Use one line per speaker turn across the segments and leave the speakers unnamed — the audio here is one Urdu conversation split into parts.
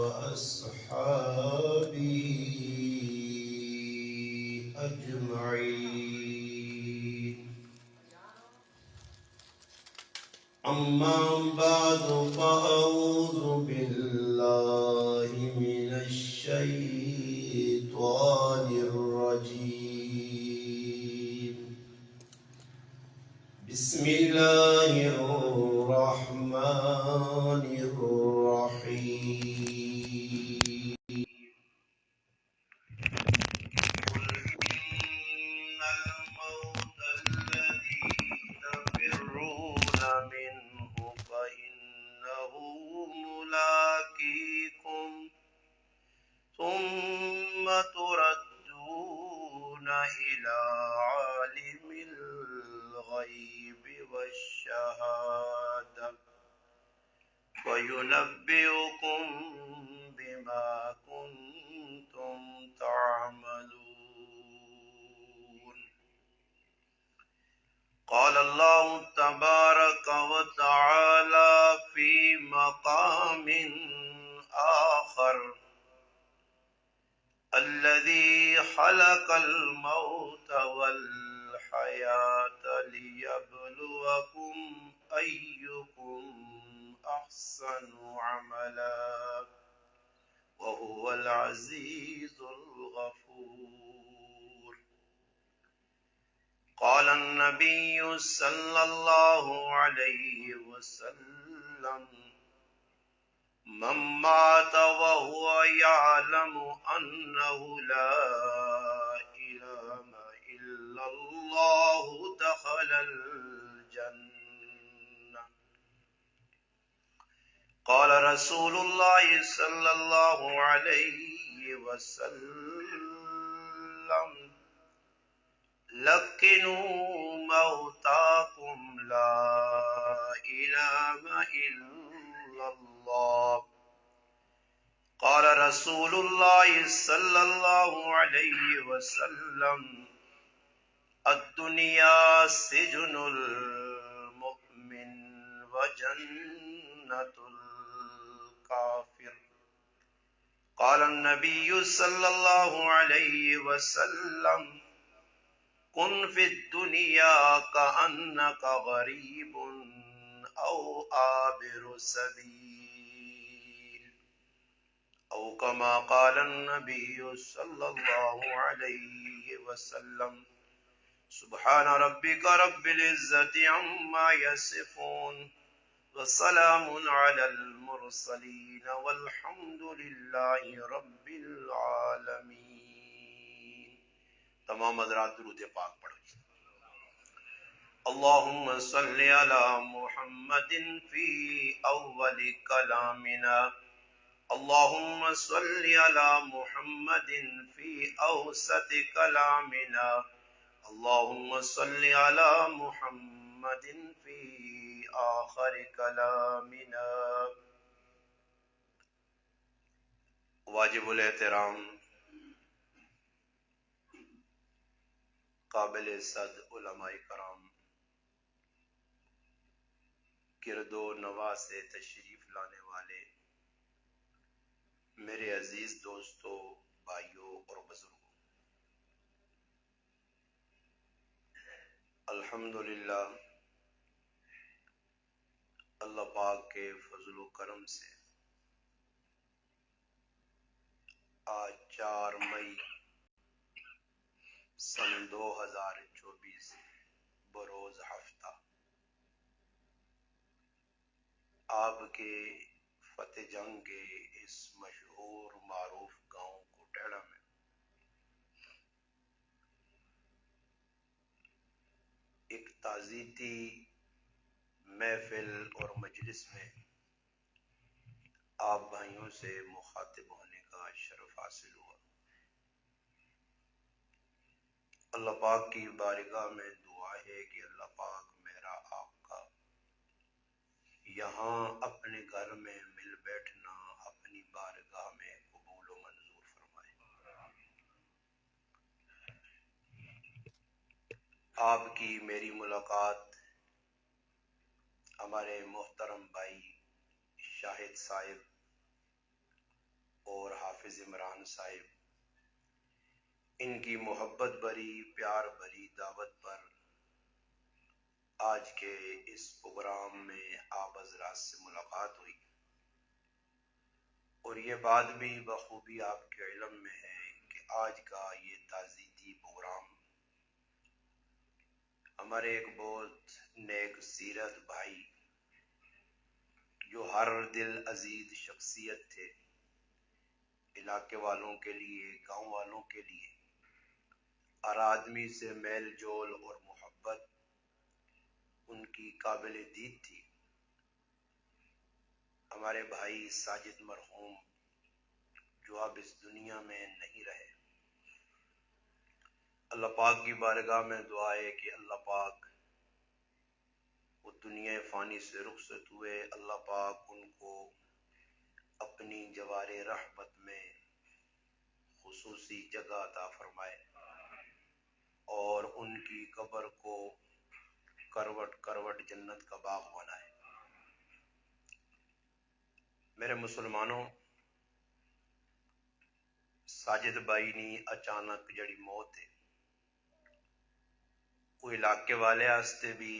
وأصحابه أجمعين. أما بعد فأعوذ بالله من الشيطان الرجيم. بسم الله الرحمن الرحيم. قل إن الموت الذي تفرون منه فإنه ملاقيكم ثم تردون إلى عالم الغيب والشهادة وينبئكم بما كنتم تعملون. قال الله تبارك وتعالى في مقام آخر: الذي خلق الموت والحياة ليبلوكم أيكم أحسن عملا وهو العزيز الغفور. قال النبي صلى الله عليه وسلم: من مات وهو يعلم أنه لا إله إلا الله دخل الجنة. قال رسول الله صلى الله عليه وسلم: لقنوا موتاكم لا إله إلا الله. قال رسول الله صلى الله عليه وسلم: الدنيا سجن المؤمن وجنة الكافر. قال النبي صلى الله عليه وسلم: كن في الدنيا كأنك غريب أو عابر سبيل، أو كما قال النبي صلى الله عليه وسلم. سبحان ربك رب العزة عما يصفون وسلام على المرسلين والحمد لله رب العالمين. تمام حضرات درود پاک پڑھو. اللهم صل على محمد في أول كلامنا، اللهم صل على محمد في أوسط كلامنا، اللهم صل على محمد في آخر كلامنا. واجب الاحترام قابل صد علماء کرام، گرد و نواح سے تشریف لانے والے میرے عزیز دوستوں، بھائیوں اور بزرگوں، الحمدللہ اللہ پاک کے فضل و کرم سے آج 4 مئی سن 2024 بروز ہفتہ آپ کے فتح جنگ کے اس مشہور معروف گاؤں کوٹیڑا میں ایک تعزیتی محفل اور مجلس میں آپ بھائیوں سے مخاطب ہونے کا شرف حاصل ہوا. اللہ پاک کی بارگاہ میں دعا ہے کہ اللہ پاک میرا آپ کا یہاں اپنے گھر میں مل بیٹھنا اپنی بارگاہ میں قبول و منظور فرمائے. آپ کی میری ملاقات ہمارے محترم بھائی شاہد صاحب اور حافظ عمران صاحب، ان کی محبت بری پیار بری دعوت پر آج کے اس پروگرام میں آپ حضرات سے ملاقات ہوئی، اور یہ بات بھی بخوبی آپ کے علم میں ہے کہ آج کا یہ تعزیتی پروگرام ہمارے ایک بہت نیک سیرت بھائی جو ہر دل عزیز شخصیت تھے، علاقے والوں کے لیے، گاؤں والوں کے لیے، ہر آدمی سے میل جول اور محبت ان کی قابل دید تھی، ہمارے بھائی ساجد مرحوم جو اب اس دنیا میں نہیں رہے۔ اللہ پاک کی بارگاہ میں دعا ہے کہ اللہ پاک وہ دنیا فانی سے رخصت ہوئے، اللہ پاک ان کو اپنی جوار رحمت میں خصوصی جگہ عطا فرمائے اور ان کی قبر کو کروٹ کروٹ جنت کا باغ بنائے۔ میرے مسلمانوں، ساجد بھائی نی اچانک جڑی موت ہے وہ علاقے والے واسطے بھی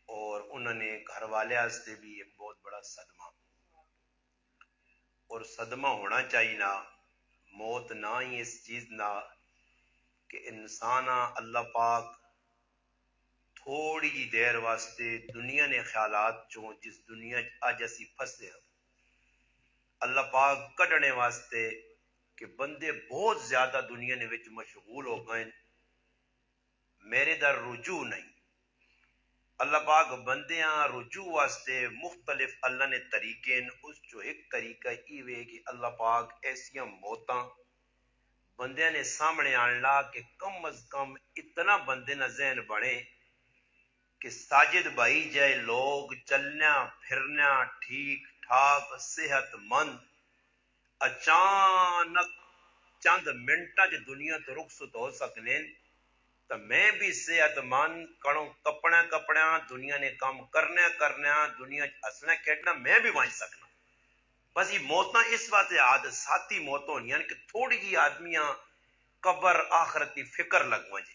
اور انہوں نے گھر والے واسطے بھی ایک بہت بڑا صدمہ، اور صدمہ ہونا چاہیے نا، موت نہ ہی اس چیز نہ کہ انسان اللہ پاک تھوڑی جی دیر واسطے دنیا نے خیالات چوں جس دنیا اج اسی پھسے ہیں اللہ پاک کڈنے واسطے کہ بندے بہت زیادہ دنیا نے وچ مشغول ہو گئے، میرے در رجوع نہیں۔ اللہ پاک بندیاں رجوع واسطے مختلف اللہ نے طریقے، اس جو ایک طریقہ یہ کہ اللہ پاک ایسیاں موتاں بندیاں نے سامنے آنلا کہ کم از کم اتنا بندے نہ ذہن بڑھے کہ ساجد بھائی جائے لوگ چلنا پھرنا ٹھیک ٹھاک صحت مند اچانک چند منٹاں چ دنیا تو رخصت ہو سکنے، تو میں بھی صحت مند کڑوں کپڑا دنیا نے کام کرنا دنیا ہسنا کھیڈنا میں بھی بچ سکنا۔ بس یہ موتاں اس واسطے حادثاتی موت ہونی کہ تھوڑی جی آدمیاں قبر آخرت کی فکر لگوا جی۔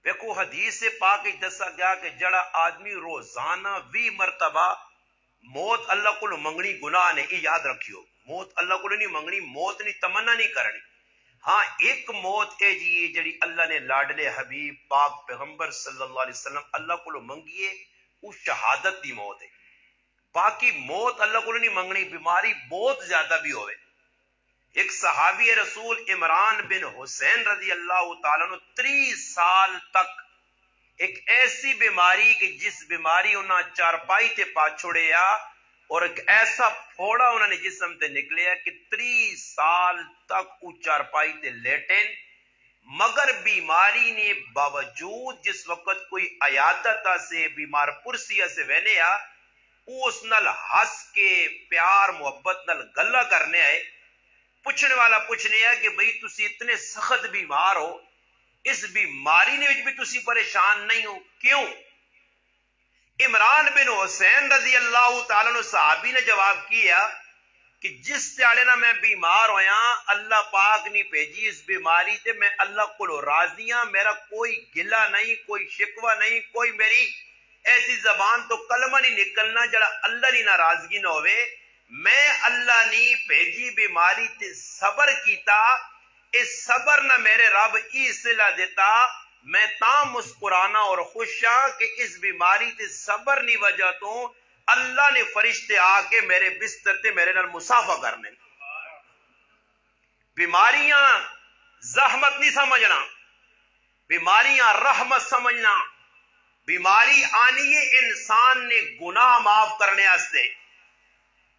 دیکھو حدیث سے پاک دسا گیا کہ جڑا آدمی روزانہ 20 مرتبہ موت اللہ کو منگنی گناہ نے، یہ یاد رکھیو، موت اللہ کو نہیں منگنی، موت نہیں تمنا نہیں کرنی۔ ہاں ایک موت ہے جی جڑی اللہ نے لاڈلے حبیب پاک پیغمبر صلی اللہ علیہ وسلم اللہ کو منگیے، وہ شہادت دی موت ہے۔ باقی موت اللہ کو نہیں منگنی، بیماری بہت زیادہ بھی ہوئے۔ ایک صحابی رسول عمران بن حسین رضی اللہ تعالیٰ نے 30 سال تک ایک ایسی بیماری کہ جس بیماری انہاں چارپائی تے پا چھوڑیا اور ایک ایسا پھوڑا انہوں نے جسم تے نکلیا کہ 30 سال تک وہ چارپائی تے لیٹن، مگر بیماری نے باوجود جس وقت کوئی عیادت سے بیمار پرسی سے وینیا اس نال ہس کے پیار محبت نال گلا کرنے آئے، پوچھنے والا پوچھنے ہے کہ بھئی تسی اتنے سخت بیمار ہو، اس بیماری نے بھی تسی پریشان نہیں ہو کیوں؟ عمران بن حسین رضی اللہ تعالیٰ عنہ صحابی نے جواب کیا کہ جس تیالے نہ میں بیمار ہویا اللہ پاک نہیں بھیجی اس بیماری تے میں اللہ کو راضی ہاں، میرا کوئی گلہ نہیں، کوئی شکوہ نہیں، کوئی میری ایسی زبان تو کلمہ نہیں نکلنا جڑا اللہ نہیں ناراضگی نہ ہوئے۔ میں اللہ نہیں بھیجی بیماری تے صبر کیتا، اس صبر نہ میرے رب ای صلح دیتا، میں تاں مسکرانا اور خوش ہاں کہ اس بیماری تے صبر نہیں وجہ تو اللہ نے فرشتے آ کے میرے بستر تے میرے نال مسافہ کرنے۔ بیماریاں زحمت نہیں سمجھنا، بیماریاں رحمت سمجھنا۔ بیماری آنی ہے انسان نے گناہ معاف کرنے واسطے۔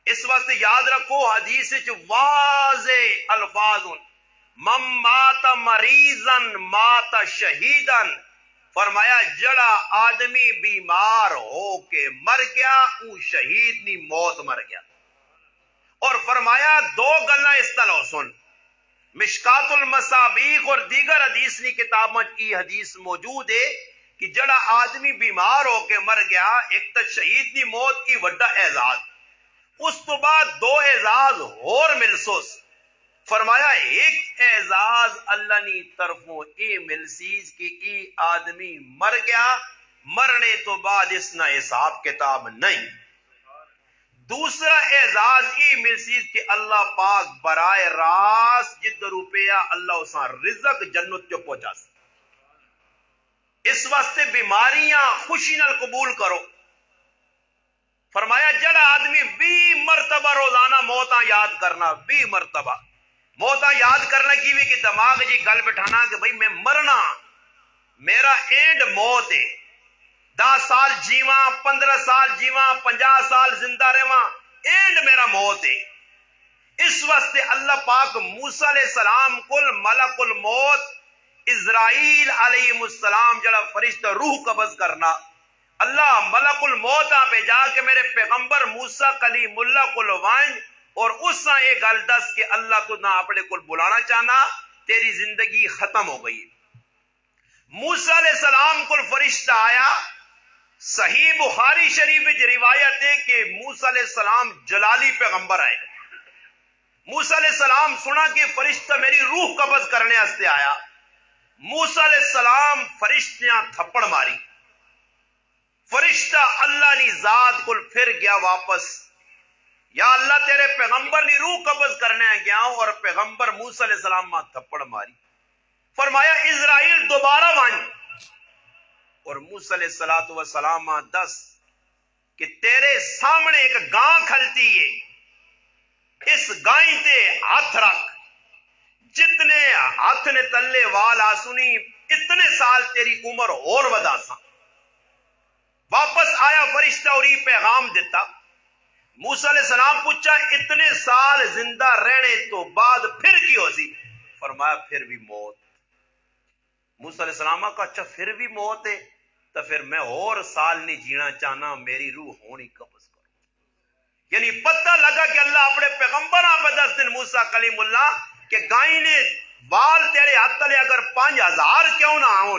اس وقت یاد رکھو حدیث وچ واضح الفاظ من مات مریضن مات شہیدن، فرمایا جڑا آدمی بیمار ہو کے مر گیا وہ شہید نہیں موت مر گیا۔ اور فرمایا دو گلاں اس طرح سن، مشکات المصابیح اور دیگر حدیث کی کتاب میں کی حدیث موجود ہے کہ جڑا آدمی بیمار ہو کے مر گیا ایک تو شہید کی موت کی وڈا اعزاز، اس تو بعد دو اعزاز اور ملسوس فرمایا ایک اعزاز اللہ نی طرفوں اے ملسیز کہ ای آدمی مر گیا، مرنے تو بعد اس نہ حساب کتاب نہیں۔ دوسرا اعزاز ای ملسیز کہ اللہ پاک برائے راست جد روپیہ اللہ اساں رزق جنت جو پہنچا سکتا۔ اس واسطے بیماریاں خوشی نال قبول کرو۔ فرمایا جڑا آدمی 20 مرتبہ روزانہ موتاں یاد کرنا، 20 مرتبہ موتاں یاد کرنا کی بھی کہ دماغ جی گل بٹھانا کہ بھئی میں مرنا، میرا اینڈ موت ہے، 10 سال جیواں، 15 سال جیواں، 50 سال زندہ رہواں، اینڈ میرا موت ہے۔ اس واسطے اللہ پاک موسیٰ علیہ السلام کل ملک الموت اسرائیل علیہ السلام جڑا فرشتہ روح قبض کرنا، اللہ ملک الموت پہ جا کے میرے پیغمبر موسیٰ کلیم اللہ کو لوائیں اور اس سے یہ گل دس کہ اللہ تو نہ اپنے کو بلانا چاہنا، تیری زندگی ختم ہو گئی۔ موسیٰ علیہ السلام کو فرشتہ آیا، صحیح بخاری شریف میں روایت ہے کہ موسیٰ علیہ السلام جلالی پیغمبر آئے۔ موسیٰ علیہ السلام سنا کہ فرشتہ میری روح قبض کرنے ہستے آیا۔ موسیٰ علیہ السلام فرشتیاں تھپڑ ماری، فرشتہ اللہ نی ذات کو پھر گیا واپس، یا اللہ تیرے پیغمبر نی روح قبض کرنے گیا اور پیغمبر موسیٰ علیہ السلام ماں تھپڑ ماری۔ فرمایا اسرائیل دوبارہ وائیں اور موسیٰ علیہ السلام ماں دس کہ تیرے سامنے ایک گاں کھلتی ہے، اس گائیں تے ہاتھ رکھ، جتنے ہاتھ نے تلے وال آسنی اتنے سال تیری عمر اور ودا سا۔ واپس آیا فرشتہ اور یہ پیغام دیتا۔ موسیٰ علیہ السلام پوچھا اتنے سال زندہ رہنے تو بعد پھر کی ہو سی؟ فرمایا پھر بھی موت۔ موسیٰ علیہ السلام کا اچھا پھر بھی موت ہے تو پھر میں اور سال نہیں جینا چاہنا، میری روح ہونی قبض کرو۔ یعنی پتہ لگا کہ اللہ اپنے پیغمبر پہ 10 دن موسیٰ کلیم اللہ کہ گائیں نے وال تیرے ہاتھ تلے اگر 5000 کیوں نہ آؤں،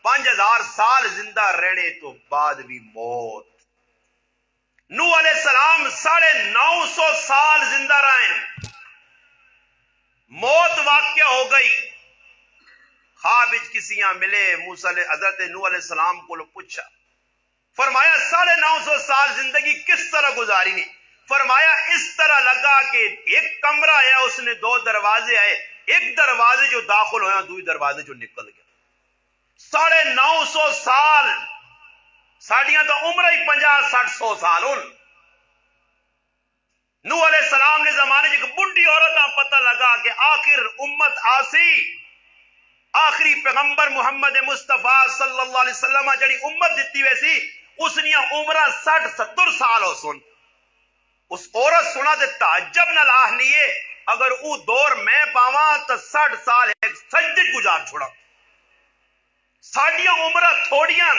5000 سال زندہ رہنے تو بعد بھی موت۔ نوح علیہ السلام 950 سال زندہ رہیں، موت واقع ہو گئی۔ خواب کسیاں ملے موسیٰ حضرت نوح علیہ السلام کو پوچھا، فرمایا 950 سال زندگی کس طرح گزاری نہیں؟ فرمایا اس طرح لگا کہ ایک کمرہ ہے، اس نے 2 دروازے آئے، ایک دروازے جو داخل ہویا دوسرے دروازے جو نکل گیا۔ 950 سال ساڑیاں تو عمر ہی 50-60 سال ہوں۔ نوح علیہ السلام نے زمانے جو بڑھی عورت پتہ لگا کہ آخر امت آسی، آخری پیغمبر محمد مصطفیٰ صلی اللہ علیہ وسلم جڑی امت دیتی ویسی اس نے عمرہ 60-70 سال ہو سن۔ اس عورت سنا دے تعجب نہ لاہ لیے اگر او دور میں پاواں تو 60 سال ایک سجدے گزار چھوڑا۔ ساڑیاں عمرہ تھوڑیاں،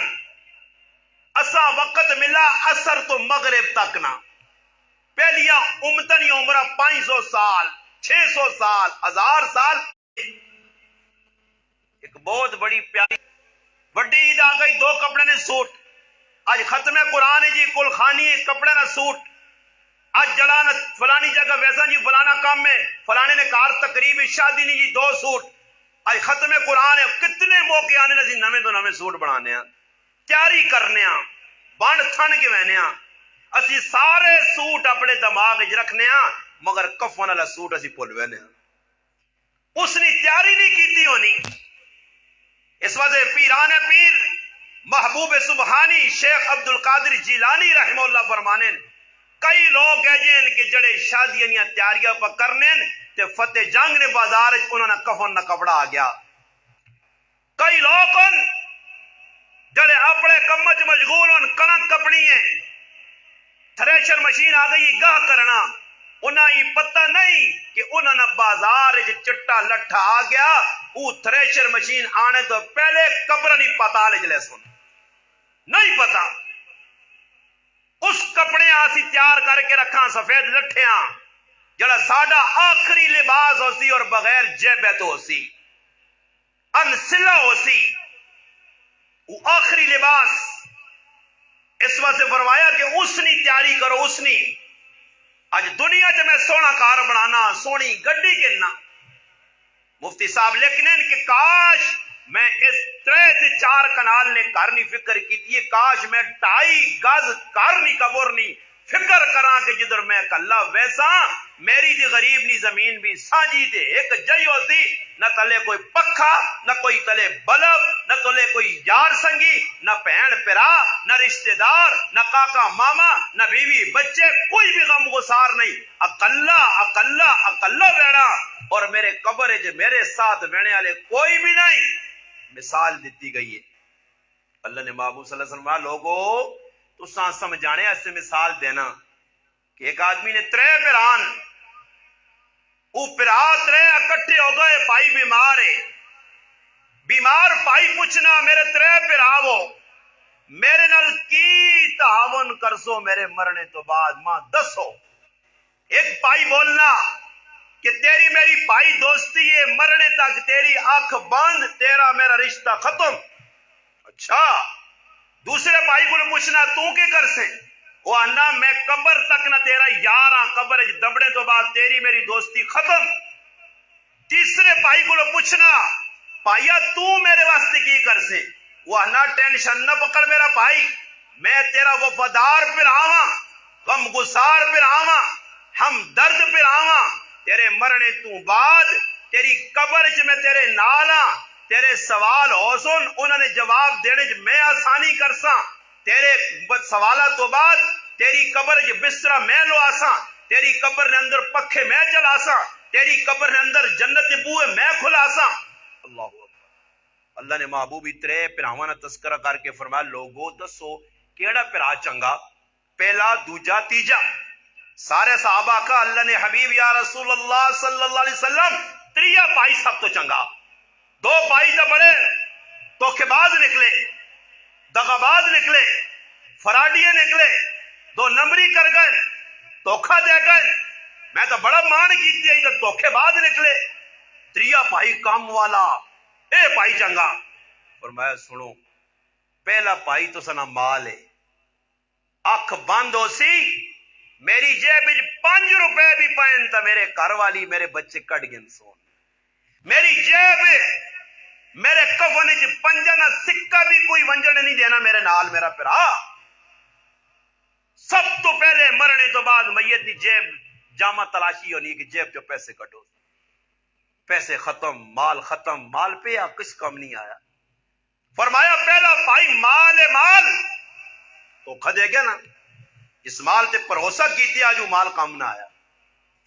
اسا وقت ملا اثر تو مغرب تک نہ، پہلیاں امتنی عمرہ 500 سال 600 سال 1000 سال۔ ایک بہت بڑی پیاری بڑی عید آ گئی، 2 کپڑے نے سوٹ، آج ختم قرآن جی کل خانی ایک کپڑے نہ سوٹ، آج جڑانا فلانی جگہ ویسا جی فلانا کام میں فلانے نے کار تقریب شادی نہیں جی 2 سوٹ، آج ختم قرآن ہے، کتنے موقع آنے نسی نویں تو نویں سوٹ بنانے ہیں، تیاری کرنے ہیں، بانڈ تھن کے وینے ہیں، اسی سارے سوٹ اپنے دماغ رکھنے ہیں مگر کفن والا سوٹ اسی پھول وینے ہیں۔ اس نے تیاری نہیں کیتی ہونی۔ اس وجہ پیران پیر محبوب سبحانی شیخ عبد القادر جیلانی رحمہ اللہ فرمانے کئی لوگ ہیں جن کے جڑے شادیاں تیاریاں پر کرنے تے فتح جنگ نے بازار انہوں نے کفن نہ کپڑا آ گیا۔ کئی لوگ جڑے اپنے کمچ مشغول ان کنک کپڑی ہیں، تھریشر مشین آ گئی گاہ کرنا، انہاں یہ پتہ نہیں کہ انہوں نے بازار چٹا لٹھا آ گیا، وہ تھریشر مشین آنے تو پہلے قبر نہیں پتا لے سن نہیں پتا۔ اس کپڑے آسی تیار کر کے رکھاں سفید لٹھیاں جڑا ساڈا آخری لباس ہو سی اور بغیر جیبت ہو سی، انسلا ہو سی، وہ آخری لباس۔ اس واسطے فرمایا کہ اس نی تیاری کرو، اس نی اج دنیا چ میں سونا کار بنانا سونی گڈی گننا مفتی صاحب لکھنے کہ کاش میں اس 3-4 کنال نے گھر نہیں فکر کی کاش میں 2.5 گز گھر نہیں قبر نہیں فکر کراں کہ جدھر میں کلا ویسا میری دی غریب نی زمین بھی سانجی تے ایک جئیو سی نہ تلے کوئی پکھا نہ کوئی تلے بلب نہ تلے کوئی یار سنگی نہ بہن پرا نہ رشتہ دار نہ کاکا ماما نہ بیوی بچے کوئی بھی غم گسار نہیں اکلا اکلا اکلا بیٹھا اور میرے قبر جو میرے ساتھ بیٹھنے والے کوئی بھی نہیں مثال دیتی گئی ہے اللہ نے محبوب صلی اللہ علیہ وسلم لوگو تو سمجھانے ایسے مثال دینا کہ ایک آدمی نے 3 پران وہ پرا 3 اکٹھے ہو گئے بھائی بیمار ہے بیمار بھائی پوچھنا میرے 3 پراو میرے نال کی تعاون کرسو میرے مرنے تو بعد ماں دسو ایک بھائی بولنا کہ تیری میری بھائی دوستی ہے مرنے تک تیری آنکھ بند تیرا میرا رشتہ ختم اچھا دوسرے بھائی کو پوچھنا تو کی کر سے وہ آنا میں قبر تک نہ تیرا یار ہاں قبر دبڑے تو بعد تیری میری دوستی ختم تیسرے بھائی کو پوچھنا بھائیا تو میرے واسطے کی کر سے وہ آنا ٹینشن نہ پکڑ میرا بھائی میں تیرا وفادار پہ رہا غم گسار پہ رہا ہم درد پہ رہا تیرے مرنے تو بعد تیری قبر چ میں تیرے نالا تیرے سوال ہو سن انہوں نے جواب دینے میں آسانی کرساں تیرے سوالات تو بعد تیری قبر چ بسترا میں لو آساں تیری قبر نے اندر پکھے میں چلاساں تیری قبر نے اندر جنت بوئے میں کھلاساں اللہ اکبر اللہ نے محبوب 3 پراواں دا تذکرہ کر کے فرمایا لوگو دسو کیڑا پرا چنگا پہلا دوجا تیجا سارے صحابہ کا اللہ نے حبیب یا رسول اللہ صلی اللہ علیہ وسلم 3 بھائی سب تو چنگا 2 بھائی تو بڑے دھوکے باز نکلے دغا باز نکلے فراڈیے نکلے 2 نمبری کر گئے دھوکھا دے گئے میں تو بڑا مان کیتی ہے تو دھوکے باز نکلے 3 بھائی کام والا اے بھائی چنگا فرمایا سنو پہلا بھائی تو سنا مال ہے اکھ بند ہو سی میری جیب 5 روپے بھی پائن تا میرے گھر والی میرے بچے کٹ گن سون میری جیب میرے کفن چ پنجنا سکہ بھی کوئی ونجن نہیں دینا میرے نال میرا پرا سب تو پہلے مرنے تو بعد میت دی جیب جامع تلاشی ہونی کہ جیب جو پیسے کٹو پیسے ختم مال پہ یا کس کم نہیں آیا فرمایا پہلا بھائی مال تو کھدے گیا نا اس مال تے بھروسہ کیتی آج وہ مال کم نہ آیا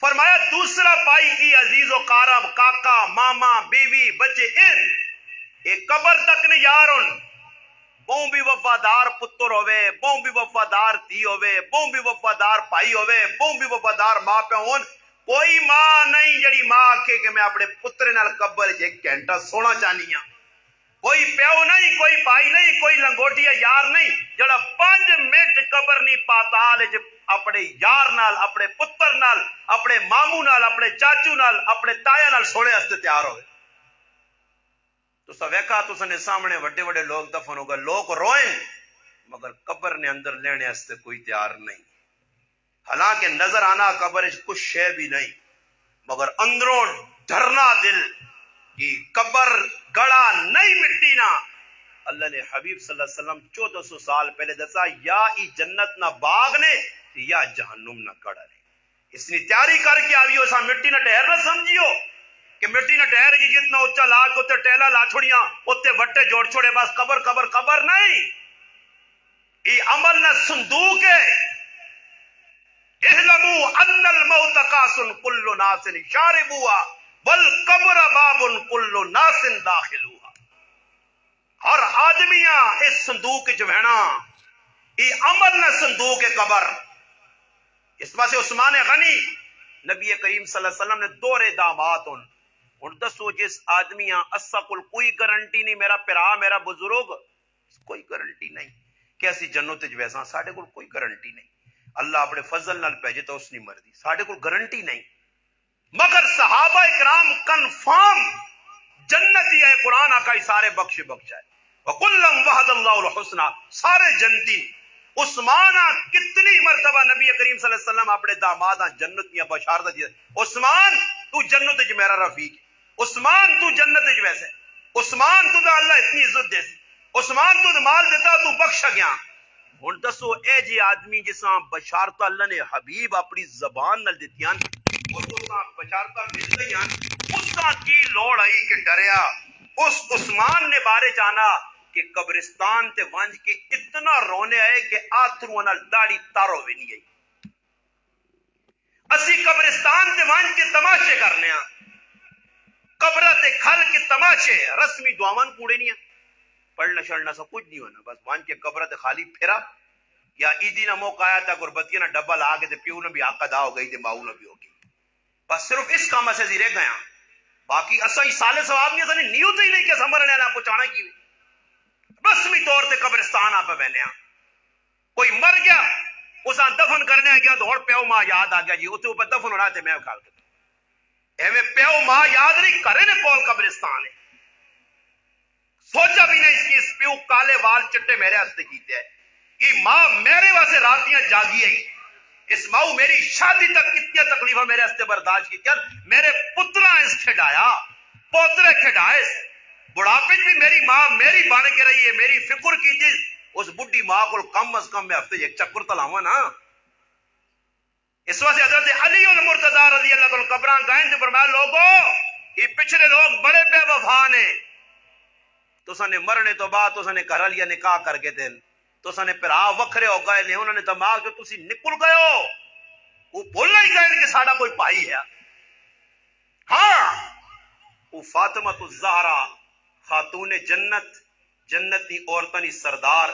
فرمایا دوسرا بھائی کی عزیز و قارب کاکا ماما بیوی بچے ایک قبر تک نہیں یارن بہوں بھی وفادار پتر ہوئے بہوں بھی وفادار تھی ہوئے بہوں بھی وفادار بھائی ہوئے بہوں بھی وفادار ماں پہ ہون کوئی ماں نہیں جڑی ماں آکھے کہ میں اپنے پتر نال قبر 1 گھنٹہ سونا چاہنی ہاں کوئی پیو نہیں کوئی بھائی نہیں کوئی لنگوٹیا یار نہیں جڑا 5 منٹ قبر نہیں پاتال اپنے یار نال اپنے پتر نال اپنے مامو نال اپنے چاچو نال اپنے تایا نال سونے واسطے تیار ہوئے تو سا ویکھا تو سنے سامنے وڈے وڈے لوگ دفن ہو گئے لوگ روئیں مگر قبر نے اندر لینے واسطے کوئی تیار نہیں حالانکہ نظر آنا قبر کچھ شے بھی نہیں مگر اندروں ڈرنا دل کہ قبر گڑا نہیں مٹی نہ اللہ نے حبیب صلی اللہ علیہ وسلم 1400 سال پہلے دسا یا ای جنت نہ باغ نے یا جہنم نہ گڑا نے اس نے تیاری کر کے آئیو سا مٹی نہ ٹہر نہ سمجھیو کہ مٹی نہ ٹہر گی جتنا اچھا لا کے اتنے ٹہلا لا چھوڑیاں اتنے وٹے جوڑ چھوڑے بس قبر نہیں ای عمل نہ صندوق ہے اعلموا ان الموت قاس كل ناس شاربوا والقبر باب كل ناس داخلوا ہر آدمیاں اس صندوق جو ہے نا یہ عمل نہ صندوق قبر اس پاسے عثمان غنی نبی کریم صلی اللہ علیہ وسلم نے 2 دامات ہن دسو جس آدمیاں اسا کول کوئی گارنٹی نہیں میرا پرا میرا بزرگ کوئی گارنٹی نہیں کہ اسی جنت وچ ویساں ساڈے کول کوئی گارنٹی نہیں اللہ اپنے فضل نال بھیجے تو اس نہیں مرضی ساڈے کول گارنٹی نہیں مگر صحابہ اکرام کنفرم جنتی ہے قرآن آقا سارے بخش ہے وَكُلًّا وَعَدَ اللَّهُ الْحُسْنَى سارے جنتی عثمان کتنی مرتبہ نبی کریم صلی اللہ علیہ وسلم اپنے داماد جنت دیا بشارت دی عثمان تو جنت وچ میرا رفیق عثمان تو جنت وچ ویسے عثمان تو اللہ اتنی عزت دے عثمان تو مال دیتا تو بخش گیا ہن دسو اے جی آدمی جساں بشارت اللہ نے حبیب اپنی زبان نال دتیاں اور اساں بشارت مل گئیاں اساں کی لوڑ آئی کہ ڈریا اس عثمان نے بارے جانا کہ قبرستان تے ونج کے اتنا رونے آئے کہ آتھروں نال داڑھی تارو بھی نہیں گئی اسی قبرستان تے ونج کے تماشے کرنے ہاں قبرہ تے کھل کے تماشے رسمی دعاوان کوڑے نہیں ہیں پڑھنا شڑنا سب کچھ نہیں ہونا بس وان کے قبرہ تے خالی پھرا یا عیدی نہ موقع آیا تھا غربتیاں نہ ڈبل آ کے تے پیو نہ بھی آقا دا ہو گئی تے ماؤ نہ بھی ہو گئی بس صرف اس کام سے زیرے گیا باقی اسا ہی سال ثواب نہیں تھا نیوت ہی نہیں کہ سمرنے والا پہنچانا کی رسمی طور تے قبرستان آپ بہنے ہاں کوئی مر گیا اساں دفن کرنے گیا دوڑ پیو ماں یاد آ گیا جی اتنے اوپر دفن ہونا تے میں کھال کے ایویں پیو ماں یاد نہیں کرے نے کول قبرستان ہے سوچا بھی نہیں اس کی اس پیو کالے وال چٹے میرے ہستے کیتے ہیں کہ ماں میرے واسے راتیاں جاگی ہے اس ماؤ میری شادی تک کتنی تکلیفہ میرے ہستے برداشت کی کر میرے پترا اس کھڑایا پوترے کھڑائے بڑھاپے بھی میری ماں میری بن کے رہی ہے میری فکر کی جس اس بڈی ماں کو کم از کم میں ہفتے ایک چکر تلاواں نا اس واسطے حضرت علی المرتضی رضی اللہ تعالی قبراں گائیں تے فرمایا لوگو یہ پچھلے لوگ بڑے بے وفا نے تساں نے مرنے تو بعد تساں نے گھر لیا نکاح کر کے دین تساں نے پھر وکھرے ہو گئے نے انہوں نے دماغ جو تسی نکل گئے ہو وہ بولنا ہی گئے کہ ساڈا کوئی بھائی ہے ہاں وہ فاطمہ الزہرا خاتون جنت جنتی عورتاں نی سردار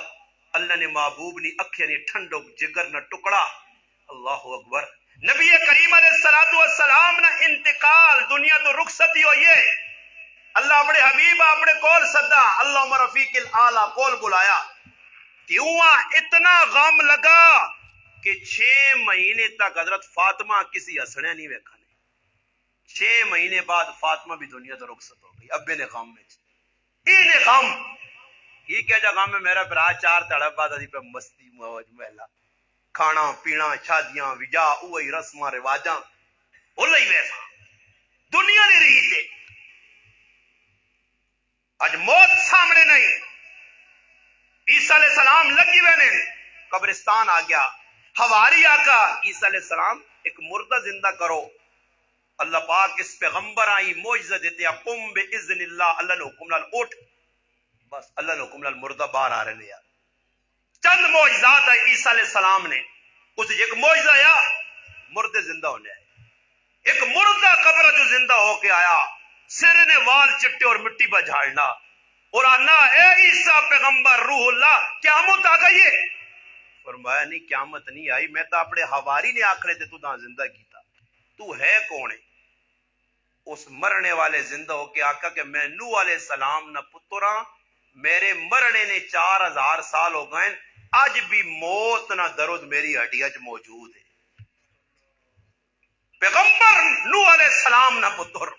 اللہ نے محبوب نی اکھیاں نی ٹھنڈک جگر نہ ٹکڑا اللہ اکبر نبی کریم علیہ الصلوۃ والسلام نہ انتقال دنیا تو رخصتی ہوئی ہے اللہ اپنے حبیب اپنے کول صدا اللہ رفیق الاعلی کول بلایا کیوں اتنا غم لگا کہ 6 مہینے تک حضرت فاطمہ کسی ہسنے نہیں ویکھا نے 6 مہینے بعد فاطمہ بھی دنیا تو رخصت ہو گئی ابے نے غم میں نے غم یہ کیا جا غم ہے میرا برا 4 تڑپ بعد پہ مستی موج محلہ کھانا پینا شادیاں وجا وہی رسماں رواجاں بھول ہی ویسا دنیا نہیں رہی تھے اج موت سامنے نہیں عیسیٰ علیہ السلام لگی ہوئے قبرستان آ گیا حواری آقا عیسیٰ علیہ السلام ایک مردہ زندہ کرو اللہ پاک اس پیغمبر آئی معجزہ دیتے قم باذن اللہ اللہ نے حکم نال اٹھ بس اللہ نے حکم نال مردہ باہر آ رہے لیا چند معجزات ہے عیسیٰ علیہ السلام نے اس ایک معجزہ یا مردے زندہ ہونے آئے ایک مردہ قبر جو زندہ ہو کے آیا سر نے وال چٹے اور مٹی پر جھاڑنا اور آنا اے عیسیٰ پیغمبر روح اللہ قیامت آ گئی ہے فرمایا نہیں قیامت نہیں آئی میں تو اپنے حواری نے آکھرے تے تو دا زندہ کیتا تو ہے کون ہے اس مرنے والے زندہ ہو کے آقا کہ میں نوح علیہ السلام نہ پترا میرے مرنے نے 4000 سال ہو گئے آج بھی موت نہ درد میری ہڈیاں چ موجود ہے پیغمبر نوح علیہ السلام نہ پتر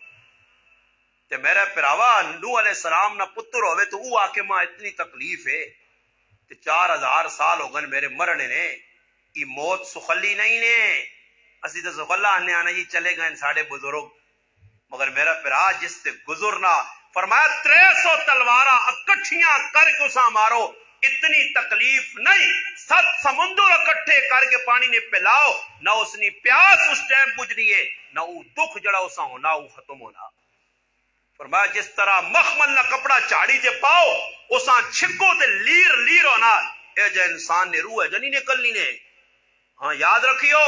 تے میرا پراوا نوح علیہ السلام نہ پتر ہوئے تو وہ آکے ماں اتنی تکلیف ہے تے 4000 سال ہو گئے میرے مرنے نے یہ موت سخلی نہیں نے اسی تو سخلا آنے آنا یہ چلے گئے ساڑھے بزرگ مگر میرا پرا جس سے گزرنا فرمایا 300 تلوارا اکٹھیاں کر کے اسا مارو اتنی تکلیف نہیں 7 سمندر اکٹھے کر کے پانی نے پلاؤ نہ اس نے پیاس اس ٹائم گزری ہے نہ وہ دکھ جڑا اسا ہونا وہ ختم ہونا فرمایا جس طرح مخمل نہ کپڑا چاڑی تے پاؤ اسا چھکو تے لیر لیر ہونا اے جو انسان نے روح ہے جنی نکلنی نے ہاں یاد رکھیو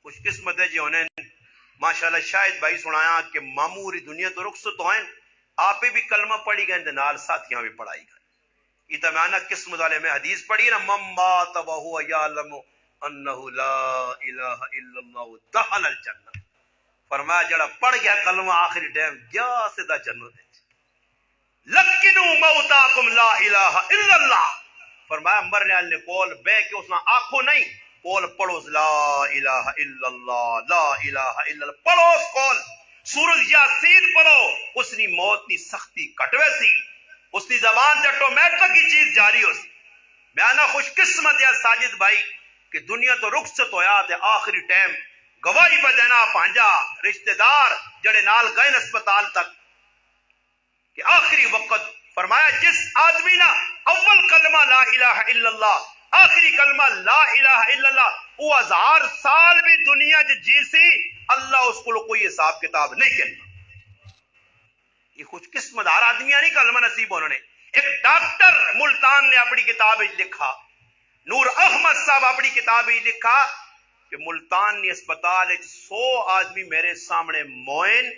خوش قسمت ہے جی ہونے ماشاءاللہ شاید بھائی سنایا کہ معموری دنیا تو رخصت ہوئیں آپ بھی کلمہ پڑھی گئے دے نال ساتھیاں بھی پڑھائی گئے یہ تمہانا قسمت والے میں حدیث پڑھی نا من مات وہو یعلم انہ لا الہ الا اللہ دخل الجنہ فرمایا جڑا پڑھ گیا کلمہ آخری ٹائم گیا سیدھا جنت ہے لکنو موتاکم لا الہ الا اللہ فرمایا مرنے والے نے کول بے کے اس نے آنکھوں نہیں کول پڑھو لا الہ الا اللہ لا الہ الا اللہ پڑھو اس کول سورج یاسین پڑھو اس نے موت کی سختی کٹوے سی اس کی زبان سے آٹومیٹک کی چیز جاری ہو سی میں آنا خوش قسمت ہے ساجد بھائی کہ دنیا تو رخصت ہویا تے آخری ٹائم گواہی بدینا پانجا رشتہ دار جڑے نال گئے اسپتال تک کہ آخری وقت فرمایا جس آدمی نا اول کلمہ لا الہ الا اللہ آخری کلمہ لا الہ الا اللہ وہ 1000 سال بھی دنیا جی سی اللہ اس کو کوئی حساب کتاب نہیں کرنا. یہ خوش قسمت ہر آدمی نہیں کلمہ نصیب انہوں نے. ایک ڈاکٹر ملتان نے اپنی کتاب لکھا, نور احمد صاحب اپنی کتاب لکھا کہ ملتان اسپتال 100 آدمی میرے سامنے موئن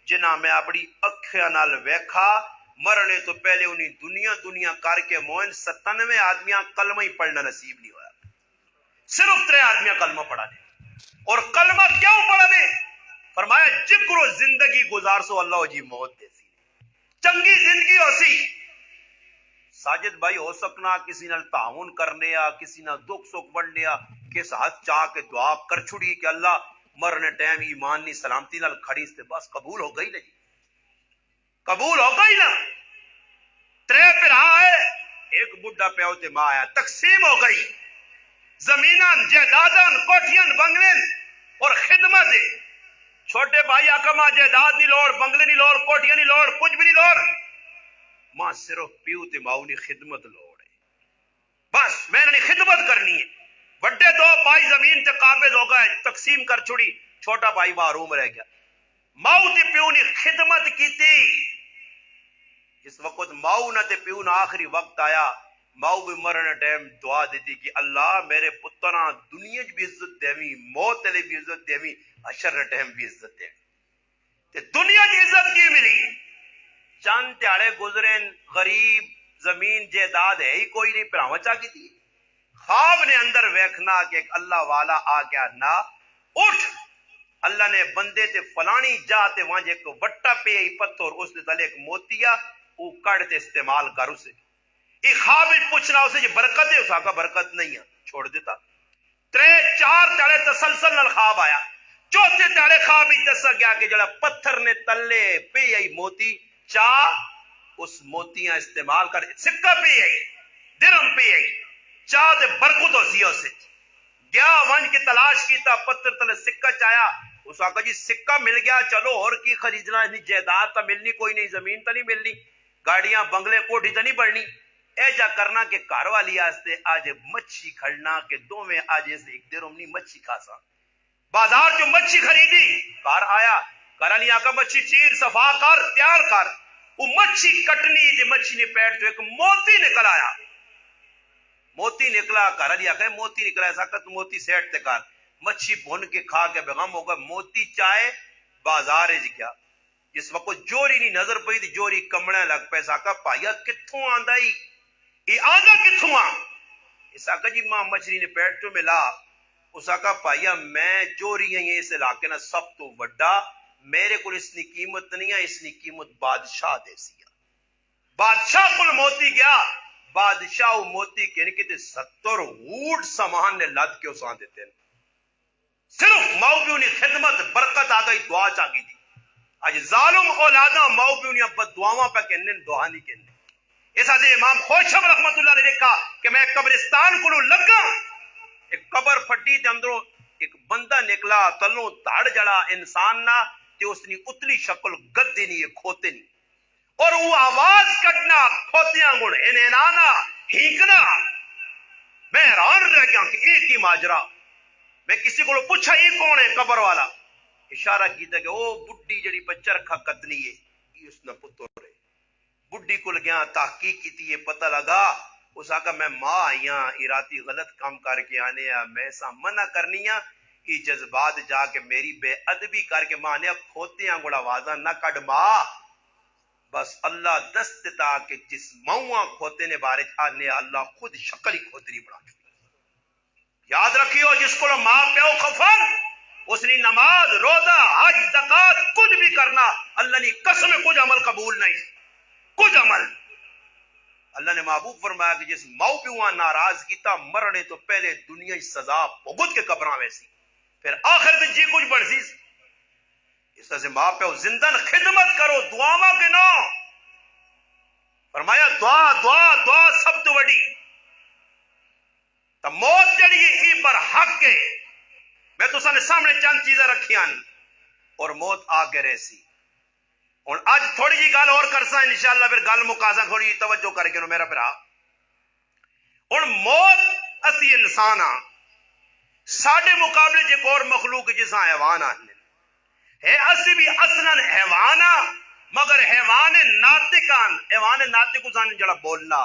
جنہ میں اپنی اکھیاں نال ویکھا مرنے تو پہلے انہیں دنیا کر کے موئن 97 آدمیاں کلمہ ہی پڑھنا نصیب نہیں ہوا. صرف 3 آدمیاں کلمہ پڑھا دے. اور کلمہ کیوں پڑھا دے؟ فرمایا جکرو زندگی گزار سو اللہ جی موت دے سی چنگی زندگی ہو سی. ساجد بھائی ہو سکنا کسی نال تعاون کرنے یا کسی نال دکھ سکھ بڑھنے یا کس ہاتھ چاہ کے دعا کر چھڑی کہ اللہ مرنے ٹائم ایمان نہیں سلامتی نال کھڑی سے بس قبول ہو گئی نا جی, قبول ہو گئی نا. 3 پھر آئے, ایک بڈھا پیو تے ماں آیا, تقسیم ہو گئی زمیناں جائیداداں کوٹھیاں بنگلے اور خدمت. چھوٹے بھائی آکا ماں جائیداد نہیں لوڑ, بنگلے نہیں لوڑ, کوٹھیاں نہیں لوڑ, کچھ بھی نہیں لوڑ, ماں صرف پیو تے ماؤ نے خدمت لوڑ ہے. بس میں نے خدمت کرنی ہے. بڑے 2 بھائی زمین تے قابض ہو گئے, تقسیم کر چھڑی, چھوٹا بھائی محروم رہ گیا. ماؤ تے پیو نے خدمت کیتی. جس وقت ماؤ نہ تے پیو نہ آخری وقت آیا, ماؤ بھی مرنے ٹائم دعا دیتی کہ اللہ میرے پتراں دنیا بھی عزت دیویں, موت لے بھی عزت دیویں, حشر ٹائم بھی عزت دیویں. تے دنیا کی عزت کی ملی؟ چند تیاڑے گزرے, غریب, زمین جائیداد ہے ہی کوئی نہیں, پراواں چا کی تھی. خواب نے اندر ویکھنا کہ ایک اللہ والا آ گیا نا, اٹھ, اللہ نے بندے تے فلانی جا تے وہاں ایک وٹا پہ ہی پتھر اس نے تلے ایک موتیا وہ کڑ تے استعمال کر اسے. یہ خواب پوچھنا اسے یہ برکت ہے, اسا کا برکت نہیں ہے, چھوڑ دیتا. 3-4 تیڑے تسلسل نال خواب آیا. چوتھے تیڑے خواب ہی دسا گیا کہ جڑا پتھر نے تلے پہ ہی موتی چاہ اس موتیاں استعمال کر, سکہ پہ ہی درم پہ ہی چاہ دے برکت ہو سی اسے. گیا ونج کی تلاش کیتا, پتھر تلے سکہ چایا, اس آقا جی سکہ مل گیا, چلو اور کی خریدنا, اتنی جائیداد تا ملنی کوئی نہیں, زمین تا نہیں ملنی, گاڑیاں بنگلے کوٹھی تا نہیں بڑھنی. اے جا کرنا کہ کار والی آستے آج مچھی کھڑنا کہ 2 میں آج ایسے 1 درہم نہیں مچھی کھاسا. بازار جو مچھی خریدی, کار آیا, کرالی آقا مچھی چیر صفا کر تیار کر, وہ مچھی کٹنی تے مچھی نے پیٹ تو ایک موتی نکل آیا. موتی نکلا, کرالی آقا موتی نکلا, ایسا کہ موتی سیٹ تے کر, مچھی بھون کے کھا کے بیغم ہو گئے. موتی چائے بازار اج گیا. جس وقت جوری نہیں نظر پئی تے جوری کمڑے لگ پے. ساکا پایا کتھوں آندا ہی, یہ آندا کتھوں آ؟ اس آقا جی ماں مچھلی نے پیٹ تو ملا. اس آقا پایا میں جوری ہیں اس علاقے نا سب تو وڈا, میرے کو اس نے قیمت نہیں ہے, اس نے قیمت بادشاہ دے سی. بادشاہ کل موتی گیا, بادشاہ موتی کہنے کے 70 اونٹ سامان نے لد کے اساں دیتے ہیں. صرف ماؤ پیو نے خدمت برکت آ گئی, دعا چاہ گئی تھی. آج ظالم اولادا ماؤ پیو نے بد دعاواں پہ کہنے, دعا نہیں کہنے. اس حضرت امام خوشم رحمت اللہ نے لکھا کہ میں قبرستان کو لگا, ایک قبر پھٹی تے اندروں ایک بندہ نکلا, تلوں دھڑ جڑا انسان نہ تے اس نے اتلی شکل گدے نہیں کھوتے نہیں, اور وہ آواز کٹنا کھوتیاں گڑ انہانا ہینکنا. میں حیران رہ گیا کہ ایک ہی ماجرا. میں کسی کو پوچھا یہ کون ہے قبر والا, اشارہ کیتا کہ او بڈی جڑی بچہ رکھا قتلی ہے, یہ اس نے پتر ہے. بڈی کو گیا تحقیق کی یہ پتہ لگا, اس آقا میں ماں آئیاں اراتی غلط کام کر کے آنے آ, میں ایسا منع کرنی آ, یہ جذبات جا کے میری بے ادبی کر کے ماں نے کھوتیاں گوڑا آوازاں نہ کٹ ماں. بس اللہ دست تا کہ جس ماؤں کھوتے نے بارے آنے اللہ خود شکل ہی کھوتری بنا چکا. یاد رکھیو جس کو ماں پیو خفن اس نے نماز روزہ حج زکات کچھ بھی کرنا, اللہ نے قسم کچھ عمل قبول نہیں, کچھ عمل. اللہ نے محبوب فرمایا کہ جس ماؤ پیو ناراض کیتا مرنے تو پہلے دنیا کی سزا بھگت کے قبراں ویسی, پھر آخر میں جی کچھ بڑھ سی. اس طرح سے ماں پیو زندن خدمت کرو, دعاواں کے نو. فرمایا دعا دعا دعا سب تو بڑی. تو موت جڑی ہے برحق ہے. میں تو سنے سامنے چند چیزیں رکھی ہیں اور موت آ کے رہسی. اور آج تھوڑی جی گل اور کرسا انشاءاللہ پھر گل مکاسا تھوڑی توجہ کر کے میرا بھرا. اور موت اسی انسان ہاں ساڈے مقابلے جے اور مخلوق جساں حیوان ہے اسی بھی اصلاً حیوان ہاں مگر حیوان ناطق ہاں. حیوان ناطق اسان جڑا بولنا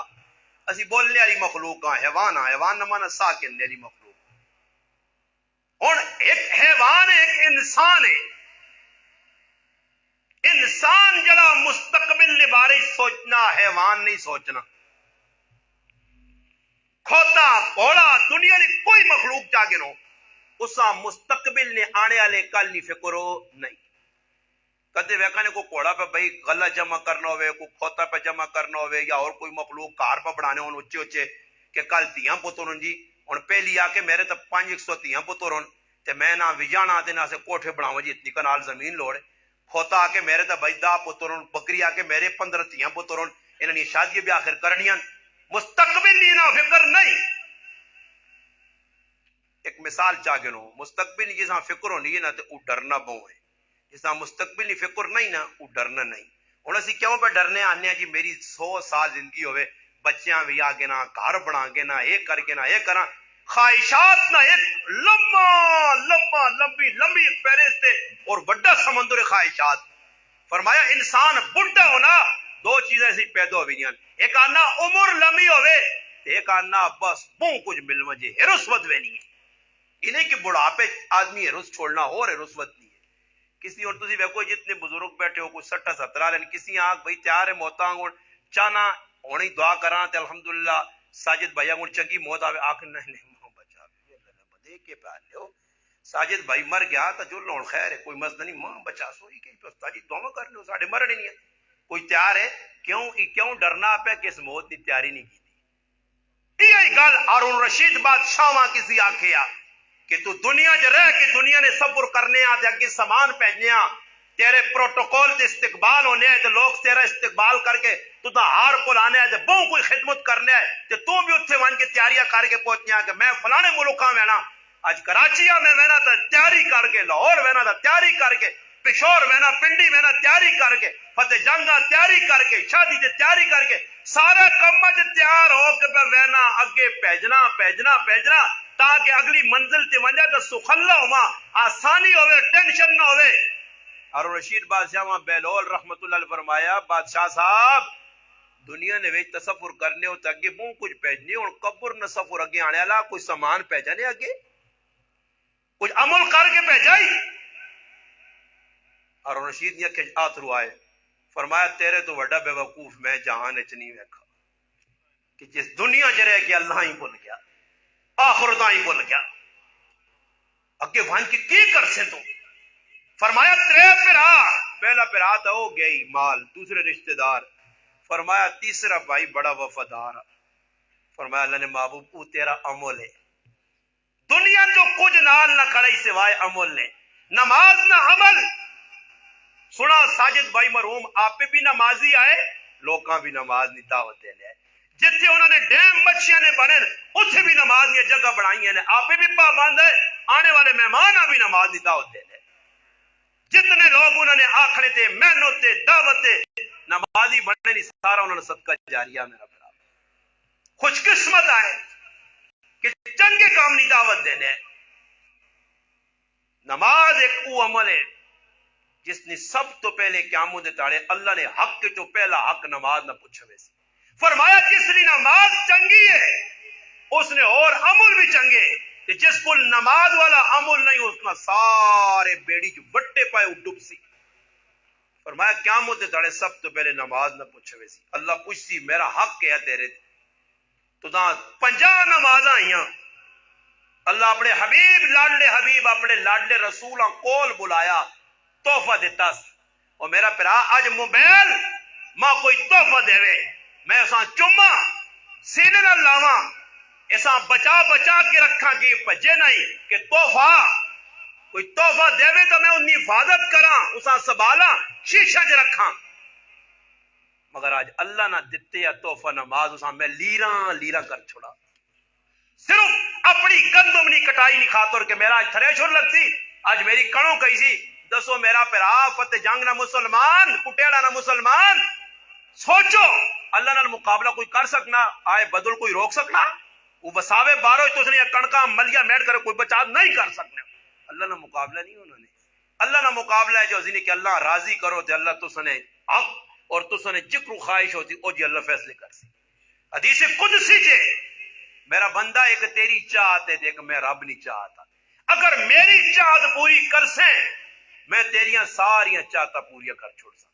اسی بولنے والی مخلوق ہاں. حیوان نہ مانا ساکن والی مخلوق. اور ایک حیوان ہے ایک انسان ہے. انسان جڑا مستقبل کے بارے سوچنا حیوان نہیں سوچنا. کھوتا گھوڑا دنیا کی کوئی مخلوق چاہ گنو اسا مستقبل نے آنے والے کل نہیں فکرو نہیں. کدے ویکھا نے کوئی گھوڑا پہ بھائی غلہ جمع کرنا ہوئے کوئی کھوتا پہ جمع کرنا ہوئے یا اور کوئی مخلوق کار پہ بڑھانے ہون اچھے اچھے کہ کل تیاں پتر ہوں جی. ہوں پہلی آ کے میرے تو 500 تیاں پتر ہون تے میں نہ وجانا تے نہ سے کوٹھے بناواں جی اتنی کنال زمین لوڑ. کھوتا آ کے میرے تو بھائی 10 پتر ہون. بکری آ کے میرے 15 تیاں پتر ہون. انہاں دی شادی بھی آخر کرنیاں. مستقبل دی نہ فکر نہیں. ایک مثال چاہ گنو مستقبل جساں فکر ہونی ہے نا تے او ڈرنا بہوں ہے. جساں مستقبل فکر نہیں نا او ڈرنا نہیں. ہن اسی کیوں پہ ڈرنے آنے جی میری 100 سال زندگی ہوئے بچیاں بھی آ کے نہ گھر بنا کے نہ یہ کر کے نہ یہ کرا. خواہشات نہ ایک لمبی ایک فہرست ہے اور بڑا سمندر خواہشات. فرمایا انسان بڑھا ہونا 2 چیزیں ایسی پیدا ہوئی ہیں. ایک آنا عمر لمبی ہوئے ایک آنا بس بہت کچھ مل مجھے ہے رسوت وینی ہے. یہ نہیں کہ بڑھاپے آدمی ہے رس چھوڑنا ہو رہے رسوت نہیں ہے. کسی اور تسی ویکھو جتنے بزرگ بیٹھے ہو کوئی 60 70 لین کسی آنکھ بھائی تیار ہے موتا گون چانا ہونی دعا کراں تے الحمدللہ ساجد بھائی گون چنگی موت آوے آکھ نہیں ماں بچا بدے کے پہ لیو ساجد بھائی مر گیا تو جو لون خیر ہے کوئی مسئلہ نہیں ماں بچا سوئی کہ پستا جی دعا کر لو ساڈے مرنے نہیں ہے. کوئی تیار ہے کیوں ڈرنا پہ کہ اس موت کی تیاری نہیں کی. یہی گل ہارون رشید بادشاہ کسی آکھیا کہ تو دنیا چ رہ کے دنیا نے سفر کرنے آ اگے سامان بھیجنے آ تیرے پروٹوکول تے استقبال ہونے آئے تے لوگ تیرا استقبال کر کے تو ہار پلانے آئے تے بہت کوئی خدمت کرنے آئے تے تو بھی اتنے ون کے تیاریاں کر کے پہنچنے آ کہ میں فلانے ملکاں میں نا اج کراچی میں وینا تا تیاری کر کے لاہور وینا تا تیاری کر کے پشور وینا پنڈی وینا تیاری کر کے فتح جنگا تیاری کر کے شادی تے تیاری کر کے سارا کم تیار ہو کے وینا اگے پیجنا تاکہ اگلی منزل تے ونجا تو سخلا ہوا آسانی ہوئے ٹینشن نہ ہوئے. ہارون رشید بادشاہ بیلول رحمت اللہ علیہ فرمایا بادشاہ صاحب دنیا نے ویچ تصفر کرنے ہو تو اگے بہت کچھ پیجنے اور قبر نہ سفر اگے آنے والا کوئی سامان پیجانے اگے کچھ عمل کر کے پیجائی. ہارون رشید نے کہ آترو آئے فرمایا تیرے تو وڈا بے وقوف میں جہان اچ نہیں ویکھا کہ جس دنیا چ رہ کے اللہ ہی بھول گیا آخرت ہی بھول گیا اگے وان کی کر سے تو فرمایا ترے پرا پہلا پرا تو ہو گئی مال دوسرے رشتہ دار فرمایا تیسرا بھائی بڑا وفادار فرمایا اللہ نے محبوب او تیرا عمل ہے دنیا جو کچھ نال نہ کھڑی سوائے عمل نے نماز نہ عمل. سنا ساجد بھائی مرحوم آپ بھی نمازی آئے لوکاں بھی نماز نہیں دعوت دے لے جتھے انہوں نے ڈیم مچھیاں نے بنے اتھے بھی نماز یہ جگہ بنائی ہیں آپ بھی پابند ہے آنے والے مہمان بھی نماز نہیں دعوت دے لے. جتنے لوگ انہوں نے آخرے تے محنت تے دعوت تے نمازی بننے نہیں سارا انہوں نے صدقہ جاریہ میرا برابر خوش قسمت آئے کہ چنگے کام نہیں دعوت دے لے. نماز ایک او عمل ہے جس نے سب تو پہلے قیامت دے تاڑے اللہ نے حق کے تو پہلا حق نماز نہ پوچھے ویسے فرمایا جس نے نماز چنگی ہے اس نے اور عمل بھی چنگے کہ جس کو نماز والا عمل نہیں اس کا سارے بیڑی جو بٹے پائے ڈوب سی. فرمایا قیامت دے تاڑے سب تو پہلے نماز نہ پوچھے ویسی اللہ پوچھ سی میرا حق کیا تیرے تو 50 نمازاں آئیاں اللہ اپنے حبیب اپنے لاڈلے رسولاں کول بلایا تحفہ دیتا اور میرا پرا آج موبائل ماں کوئی تحفہ دے میں اساں چما سینے نہ لاواں اساں بچا کے رکھاں کہ بجے نہیں کہ تحفہ کوئی تحفہ دے تو میں انہی حفاظت کراں اساں سنبھالاں شیشہ چ رکھاں مگر آج اللہ نہ دیتے یا تحفہ نماز اساں میں لیراں کر چھوڑا. صرف اپنی گندم نہیں کٹائی نہیں خاطر کہ میرا تھریشر لگتی آج میری کڑوں کہی سی دسو میرا پیرا فتح جنگ نہ مسلمان کٹیڑا نہ مسلمان سوچو اللہ نال مقابلہ کوئی کر سکنا آئے بدل کوئی روک سکنا وہ وساوے بارو تو اس نے کڑکا ملیا میٹ کرے کوئی بچا نہیں کر سکنا اللہ نہ مقابلہ نہیں انہوں نے اللہ نہ مقابلہ ہے جو زنی کہ اللہ راضی کرو تے اللہ تو سنے حق اور تو سنے جکر خواہش ہوتی او جی اللہ فیصلے کر سی حدیث قدسی جے میرا بندہ ایک تیری چاہت ہے ایک میں رب نہیں چاہتا اگر میری چاہت پوری کر سیں میں تیریاں ساریاں چاہتا پوریا کر چھوڑ سا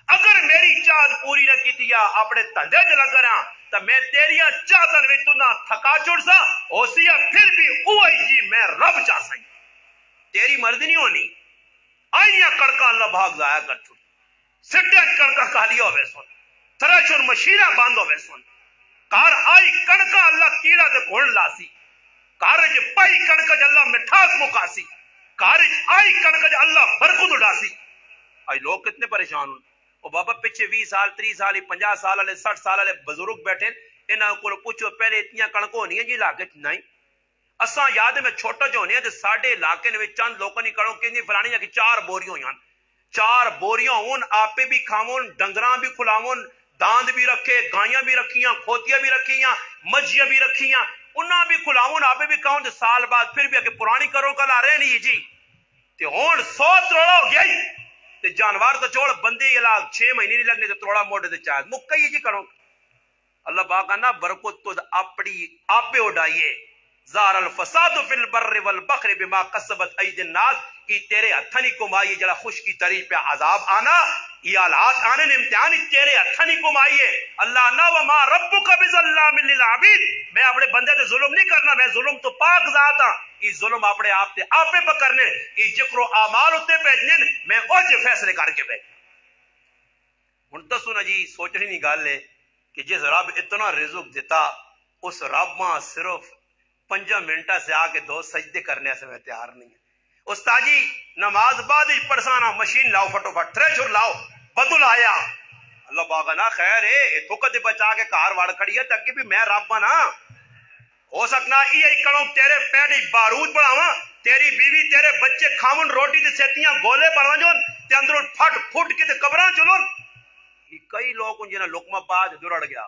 اگر میری چاہت پوری نہ کی تیا اپنے تندے جلا کراں تو میں تیریاں چاہتن وچ تو نہ تھکا چھوڑ سا ہوسیا پھر بھی اوہی جی میں رب چاہ سیں تیری مرضی نہیں ہونی آئیاں کڑکا اللہ بھاگ ضائع کر چھوڑ سٹے کڑکا کھالی ہوئے سن تھریشر مشینہ بند ہوئے سن کار آئی کڑکا اللہ کیڑا تے گھن لاسی کارج پائی کڑکا اللہ مٹھاس مکاسی کارج آئی کڑکا اللہ برکت اڈاسی آئی لوگ کتنے پریشان ہوں او بابا پیچھے 20 سال 30 سال 50 سال والے 60 سال والے بزرگ بیٹھے انہاں کو پوچھو پہلے اتنی کڑک ہونی ہے جی علاقے نہیں اساں یاد میں چھوٹا جو ہونے تے ساڈے علاقے وچ چند لوکاں دی کڑوں کہندی فلانی کہ 4 بوریاں ہویاں 4 بوریاں ہون آپے بھی کھاون ڈنگراں بھی کھلاون داند بھی رکھے گائیاں بھی رکھیاں کھوتیاں بھی رکھیاں مجھیاں بھی رکھیاں انہاں بھی کھلاون آپے بھی کھاون تے سال بعد پھر بھی کہ پرانی کرو کل آ رہے نہیں جی تے ہون 100 تروڑا ہو گیا تے جانور تو چھوڑ بندے علا 6 مہینے نہیں لگنے تے تروڑا موڑے تے چاہت مکئی جی کرو اللہ پاک کہنا برکت تو اپنی آپے اڈائیے زار الفساد فی البر والبحر بما کسبت اید الناس کی تیرے ہتھاں نہیں کمائی جڑا خشکی تری پہ عذاب آنا یہ حالات آنے نے امتحان تیرے ہتھاں نہیں کمائیے اللہ نہ وما ربک بظلام للعبید میں اپنے بندے تے ظلم نہیں کرنا میں ظلم تو پاک ذات ہاں یہ ظلم اپنے آپ تے آپے پکڑنے یہ ذکر و اعمال تے بھیجنے میں اوج فیصلے کر کے بھیج ہن تو سنا جی سوچنی نہیں گل ہے کہ جس رب اتنا رزق دیتا اس رب ماں صرف 5 منٹا سے آ کے 2 سجدے کرنے سے میں تیار نہیں ہے استاد جی نماز بعد ہی پڑھسانا مشین لاؤ فٹو فٹ تھریشر لاؤ بدل آیا اللہ باغنا خیر ہے تو کدے بچا کے کار واڑ کھڑی ہے تک بھی میں رب نا ہو سکنا یہ کڑوں تیرے پیڑ بارود بڑھاواں تیری بیوی تیرے بچے کھاون روٹی تے سیتیاں گولے بنوا جون تے اندروں پھٹ پھٹ کے تے قبراں چلون کئی لوگ جنہاں لقمہ بعد درڑ گیا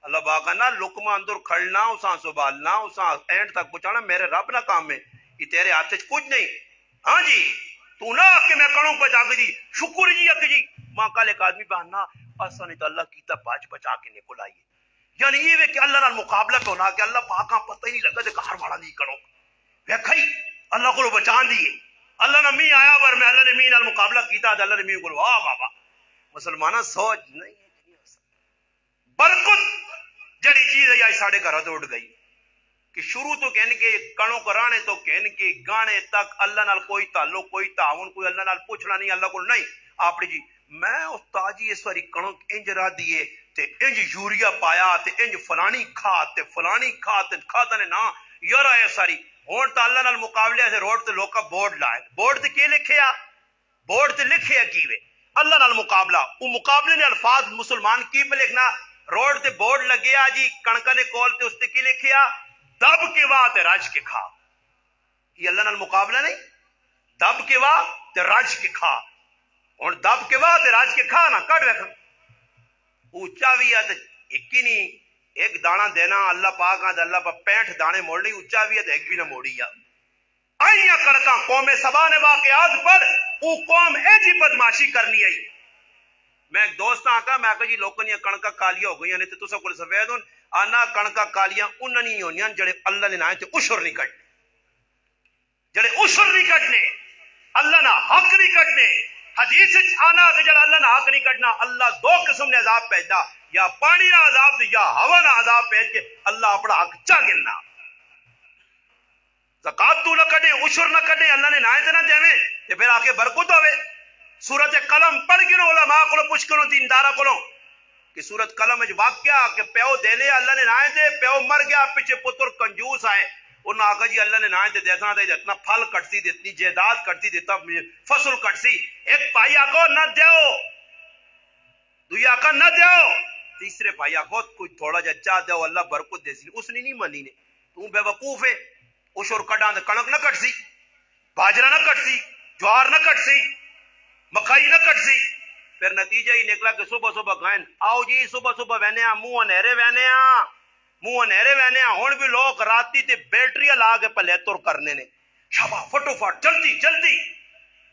اللہ باقا نا لقمہ اندر کھڑنا اساں سنبھالنا اساں اینڈ تک پہنچانا میرے رب نہ کام ہے یہ تیرے ہاتھ کچھ نہیں ہاں جی تو نہ کہ میں کڑوں بچا کے جی شکر جی اک جی ماں کل ایک آدمی بہنا اساں نے تو اللہ کیتا باج بچا کے نکل آئیے یعنی یہ کہ اللہ نال مقابلہ پہ ہونا کہ اللہ پاکاں پتہ ہی نہیں لگا تے کار والا نہیں کرو ویکھئی اللہ کو بچان دیے اللہ نے می آیا پر میں اللہ نے می نال مقابلہ کیتا تے اللہ نے می کو واہ بابا مسلماناں سوچ نہیں برکت جڑی چیز ہے ساڑھے گھر تو اٹھ گئی کہ شروع تو کہنے کے کڑوں کرانے تو کہنے کے گانے تک اللہ نال کوئی تعلق کوئی تعاون کوئی اللہ نال پوچھنا نہیں اللہ کو نہیں آپ جی میں استاد جی اس واری کڑوں انج را دیے تے انج یوریا پایا تے انج فلانی کھاد تے فلانی کھاد تے کھادا نے نا یار اے ساری ہن تو اللہ نال مقابلے سے روڈ تے لوکا بورڈ لائے بورڈ تے کی لکھیا بورڈ تے لکھیا کیویں اللہ نال مقابلہ وہ مقابلے نے الفاظ مسلمان کی پہ لکھنا روڈ تے بورڈ لگیا جی کڑکا نے کول تے اس تے کی لکھیا دب کے واہ تے راج کے کھا یہ اللہ نال مقابلہ نہیں دب کے واہ تے راج کے کھا اور دب کے واہ تے راج کے کھا نا کٹ ویکھ اونچا بھی ہے تے ایک ہی نہیں ایک دانا دینا اللہ پاک آ اللہ پا 65 دانے موڑنی اونچا بھی ہے تے ایک بھی نہ موڑی یا آئیاں کڑکاں قوم سبا نے واقعات پر او قوم اے جی بدماشی کرنی آئی میں ایک دوست آکا میں آکا جی لوکاں دی کڑکاں کالیاں ہو گئیاں نے تے تساں کول سفید ہون آنا کڑکاں کالیاں انہاں نہیں ہونیاں جڑے اللہ نے نائے تے عشر نہیں کٹنے جڑے عشر نہیں کٹنے اللہ نہ حق نہیں کٹنے حدیث وچ آنا کہ جڑا اللہ نہ حق نہیں کٹنا اللہ 2 قسم دے عذاب بھیجدا یا پانی دا عذاب یا ہوا دا عذاب بھیج کے اللہ اپنا حق چا گننا زکات تو نہ کٹے عشر نہ کٹے اللہ نے نائے تے نہ دیویں تے پھر آ کے برکت ہوے سورت قلم پڑھ کے علماء کو پوچھ کرو دیندارا کو کہ سورت قلم وچ واقعہ کہ پیو دینے اللہ نے نائے دے پیو مر گیا پیچھے پتر کنجوس آئے انہاں آکھا جی اللہ نے نائے دے دیساں تے اتنا پھل کٹسی تے اتنی جائیداد کٹسی دیتا فصل کٹسی ایک بھائی آکھو نہ دیو دوئی آکھا نہ دیو تیسرے بھائی آکھو کوئی تھوڑا جا چاہ دیو اللہ برکت دے سی اس نے نہیں منی نے تو بے وقوف ہے اشور کڈاں تے کنک نہ کٹ سی، باجرہ نہ کٹ سی، جوار نہ کٹ سی، مکئی نہ کٹ سی۔ پھر نتیجہ ہی نکلا کہ صبح صبح گائن آؤ جی صبح صبح وہنے منہ انہرے وہنے ہن بھی لوگ راتی تے بیٹری لا کے پلے تر کرنے نے، شابا فٹو فٹ جلدی جلدی۔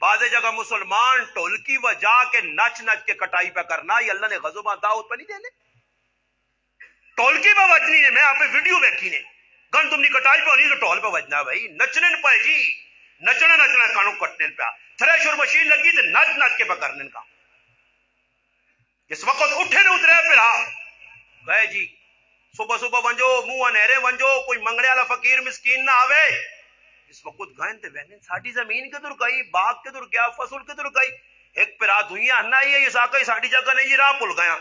بعض جگہ مسلمان ٹولکی وجا کے نچ نچ کے کٹائی پہ کرنا، یہ اللہ نے غضباں داؤد پہ نہیں دینے، ٹولکی پہ وجنی نے، میں آپ پہ ویڈیو دیکھی نے، گن تم نے کٹائی پہ ہونی تو ٹول پہ وجنا بھائی، نچنے پائے جی، نچنا کانوں کٹنے پہ، تھریشر مشین لگی تو نچ نچ کے پہ کرنے کا۔ جس وقت اٹھے نے اترے پھر گئے جی صبح صبح ونجو منہ انہرے ونجو، کوئی منگنے والا فقیر مسکین نہ آوے۔ اس وقت گئے تے وہنے ساڈی زمین کدھر گئی، باغ کدھر گیا، فصل کدھر گئی، ایک پرا دنیا ہنا ہی ہے یہ ساکا ساڈی جگہ نہیں، یہ راہ بھول گیا۔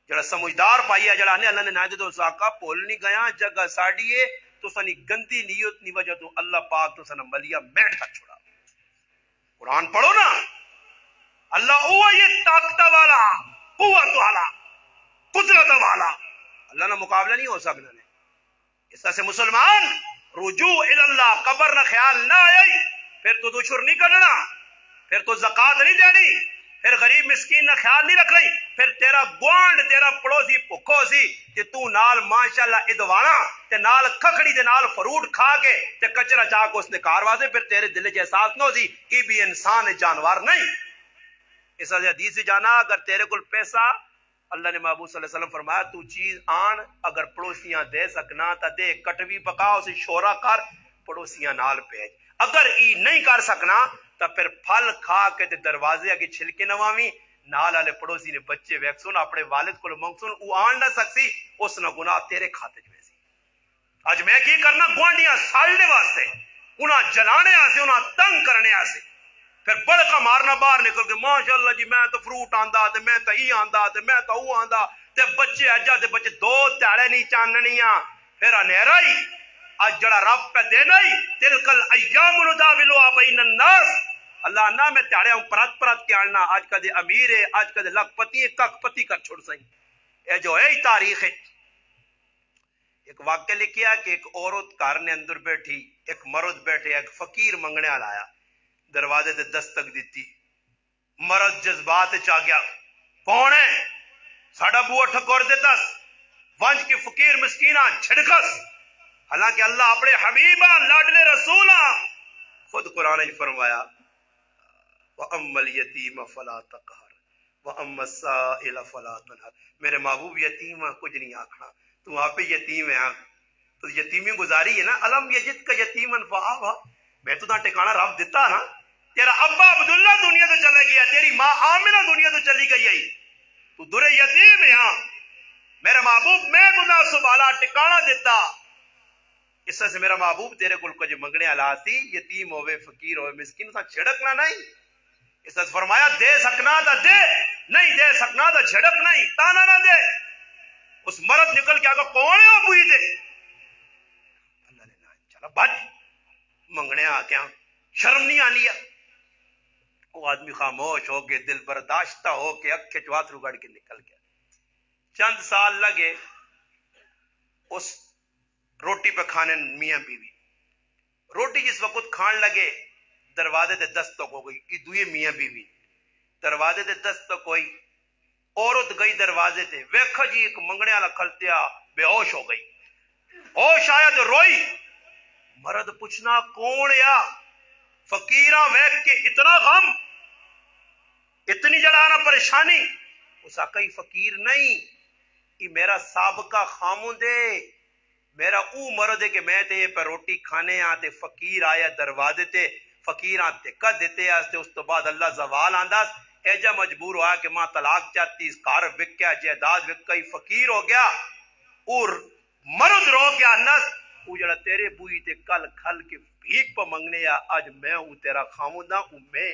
جڑا سمجھدار پائی ہے جڑا نے اللہ نے نہ دے تو ساکا بھول نہیں گیا، جگہ ساڈی ہے تو سنی گندی نیت نی وجہ تو اللہ پاک تو سن ملیا میٹ کر چھوڑا۔ قرآن پڑھو نا، اللہ او یہ طاقت والا، قوت والا، قدرت والا، اللہ نہ مقابلہ نہیں ہو سکنا نے۔ اس طرح سے مسلمان رجوع اللہ، قبر نہ خیال نہ آئی، پھر تو دشر نہیں کرنا، پھر تو زکات نہیں دینی، پھر غریب مسکین نہ خیال نہیں رکھ رہی، پھر تیرا گوانڈ تیرا پڑوسی بھکھو سی کہ تو نال ماشاءاللہ ادوانا تے نال کھکڑی تے نال فروٹ کھا کے تے کچرا چاہ کو اس نے کار واسے، پھر تیرے دل چ احساس نہ ہو سی یہ بھی انسان جانور نہیں۔ اس حدیث سے جانا اگر تیرے کول پیسہ، اللہ نے محبوب صلی اللہ علیہ وسلم فرمایا تو چیز آن اگر پڑوسیاں دے سکنا تا دے، کٹوی پکا اسے شورا کر پڑوسیاں نال بھیج، اگر ای نہیں کر سکنا تا پھر پھل کھا کے تے دروازے اگے چھلکے نوامی، نال والے پڑوسی نے بچے ویکسون اپنے والد کو منگسون، او آن نہ سکسی، اس نہ گناہ تیرے کھاتے جو سی۔ اج میں کی کرنا گوانڈیاں سالنے واسطے، انہاں جلانے آسے، انہاں تنگ کرنے آسے، پھر بڑکا مارنا باہر نکل کے ماشاءاللہ جی میں تو فروٹ آندا تے میں تو ای آندا تے میں تو او آندا تے بچے اجا تے بچے دو تیڑے نہیں چاننیاں، پھر انہیرا ہی اج جڑا رب پہ دینا ہی تلکل ایام نداولها بین الناس، اللہ نہ میں تیڑے ہوں پرت پرت کے آنا، آج کا دے امیر ہے، آج کا دے لکھ پتی ہے، کک پتی کر چھوڑ سائیں، اے جو ہے تاریخ ہے۔ ایک واقعہ لکھیا کہ ایک عورت گھر نے اندر بیٹھی، ایک مرد بیٹھے، ایک فقیر منگنے والا آیا، دروازے تے دستک دیتی، مرد جذبات چا گیا، کون ہے؟ ساڈا بوا ٹھکور دیتاس، ونج کی فقیر مسکینہ چھڑکس، حالانکہ اللہ اپنے حبیبہ لاڈلے رسولہ خود قرآن نے فرمایا وَأَمَّا الْيَتِيمَ فَلَا تَقْهَرْ وَأَمَّا السَّائِلَ فَلَا تَنْهَرْ، میرے محبوب یتیم کچھ نہیں آکھنا، تو وہاں پہ یتیم ہے، تو یتیمی گزاری ہے نا، الم یجد کا یتیمن فآوا، میں تو ٹھکانہ رب دیتا نا، تیرا ابا عبداللہ دنیا تو چلا گیا، تیری ماں آمنہ دنیا تو چلی گئی ہے، تو درے یتیم ہے، ہاں میرا محبوب میں تو سبالا ٹکانہ دیتا، اس سے میرا محبوب تیرے کل کچھ منگنے علاسی، یتیم ہوئے فقیر ہوئے مسکین سا چھڑکنا نہیں، اس سے فرمایا دے سکنا تھا دے، نہیں دے سکنا تھا چھڑک نہیں، تانا نہ دے۔ اس مرد نکل کے آگا کون ہے ابوئی دے، اللہ نے نہ چلا بچ منگنے آ کے شرم نہیں آنی ہے، وہ آدمی خاموش ہو کے دل برداشتہ ہو کے اکھے چوات رگڑ کے نکل گیا۔ چند سال لگے اس روٹی پہ کھانے میاں بیوی، روٹی جس وقت کھان لگے دروازے تے دستک ہو گئی، یہ دوئے میاں بیوی، دروازے تے دستک ہوئی، عورت گئی دروازے تے، ویکھا جی ایک منگنے والا کھلتیا بے ہوش ہو گئی، ہوش آیا تو روئی، مرد پوچھنا کون یا، فقیراں ویکھ کے اتنا غم، اتنی جڑانا پریشانی، اس آقای فقیر نہیں، یہ میرا سابقہ خاموند ہے، میرا او مرد ہے کہ میں تے یہ پہ روٹی کھانے آتے، فقیر آیا دروازے تے، فقیر آتے کا دیتے آستے، اس تو بعد اللہ زوال آنداز، ایجا مجبور ہوا کہ ماں طلاق چاہتی، اس کار وکیا جائیداد وکیا، فقیر ہو گیا، اور مرد رو گیا نس، او جڑا تیرے بوئی تے کل کھل کے بھیک پہ منگنے یا، آج میں ہوں تیرا خاموندہ ہوں میں،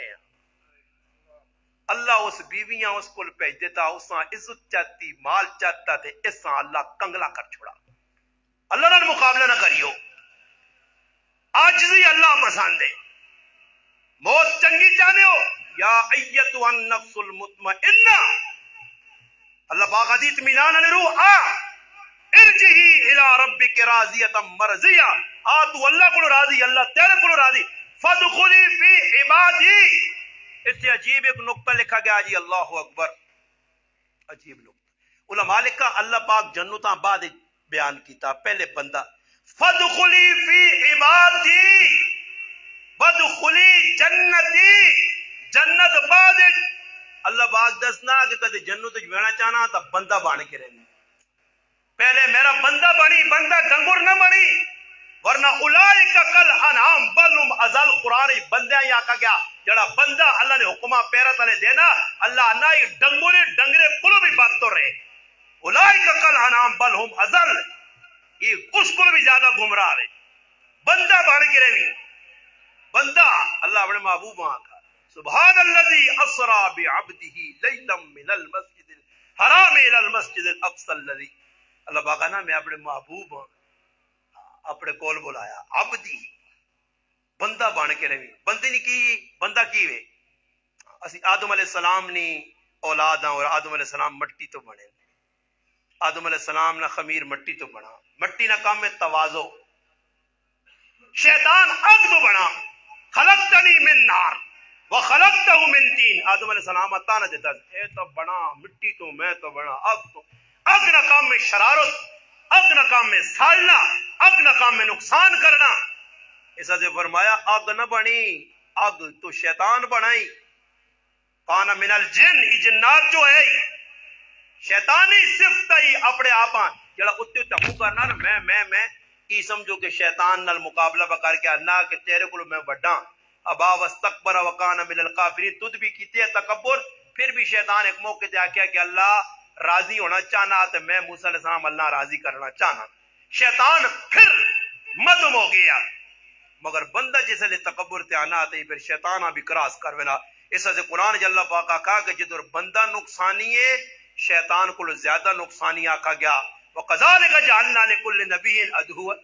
اللہ اس بیویاں اس کو پیج دیتا، اس سے عزت چاہتی، مال چاہتا تھے، اس سے اللہ کنگلا کر چھوڑا، اللہ نہ مقابلہ نہ کریو، عاجزی اللہ پسند ہے، موت چنگی چاہنے ہو، یا ایتها النفس المطمئنہ، اللہ پاک حدیث اطمینان علی روح ارجع ارجعی الی ربک راضیۃ مرضیہ، تو اللہ کو راضی، اللہ تیرے کو راضی، فادخلی فی عبادی۔ اس سے عجیب ایک نقطہ لکھا گیا جی، اللہ اکبر، عجیب نقطہ علماء لکھا اللہ پاک جنتاں بعد بیان کیتا، پہلے بندہ فادخلی فی عبادی بدخلی جنتی، جنت بعد اللہ پاک دسنا کہ کدے جنت وینا چاہنا تو بندہ بن کے رہنا، پہلے میرا بندہ بنی، بندہ ڈنگر نہ بنی، ورنہ اولئک کل انعام بل هم اضل۔ قرآن بندے ہی آکھا گیا جڑا بندہ اللہ نے حکمہ پیرا تلے دینا، اللہ نہ ہی ڈنگورے ڈنگرے کلو بھی بات تو رہے، اولئک کل انعام بل هم اضل، یہ اس کو بھی زیادہ گمراہ رہے، بندہ بن کے رہی، بندہ اللہ اپنے محبوب آکھا سبحان الذی اسرا بعبدہ لیلا من المسجد الحرام الى المسجد الاقصى الذی، اللہ پاک نا میں اپنے محبوب اپنے کول بلایا عبدی، بندہ بن کے رہی، بندے نے کی بندہ کی وے، اسی آدم علیہ السلام نی اولاد ہیں، اور آدم علیہ السلام مٹی تو بنے، آدم علیہ السلام نہ خمیر مٹی تو بنا، مٹی نہ کام میں تواضع، شیطان اگ تو بنا، خلقتنی من نار وخلقتہ من تین، آدم علیہ السلام عطا نہ دیتا، اے تو بنا مٹی تو، میں تو بنا اگ تو، اگ نہ کام میں شرارت، اگ نہ کام میں سالنا، اگ نہ کام میں نقصان کرنا، ایسا سے فرمایا اگ نہ بنی، اگ تو شیطان بنائی، کانا من الجن، یہ جنات جو ہے شیطانی صفت ہی اپنے آپاں جڑا اتے تمو کرنا نا میں کی سمجھو کہ شیطان نال مقابلہ بکر کے اللہ کہ تیرے کو میں بڑھا، ابا واستکبر وکان من الکافرین، تجھ بھی کیتے تکبر، پھر بھی شیطان ایک موقع تے آکھیا کہ اللہ راضی ہونا چاہنا تو میں موسیٰ علیہ السلام اللہ راضی کرنا چاہنا، شیطان پھر مدم ہو گیا، مگر بندہ جس لئے تکبر تے آنا آتے پھر شیطان بھی کراس کر وینا، اس سے قرآن جل پاک آکھا کہ جدر بندہ نقصانی ہے شیطان کو زیادہ نقصانی آکھا گیا، وَقَذَلِكَ جَعَلْنَا لِكُلِّ نَبِيٍّ عَدُوًّا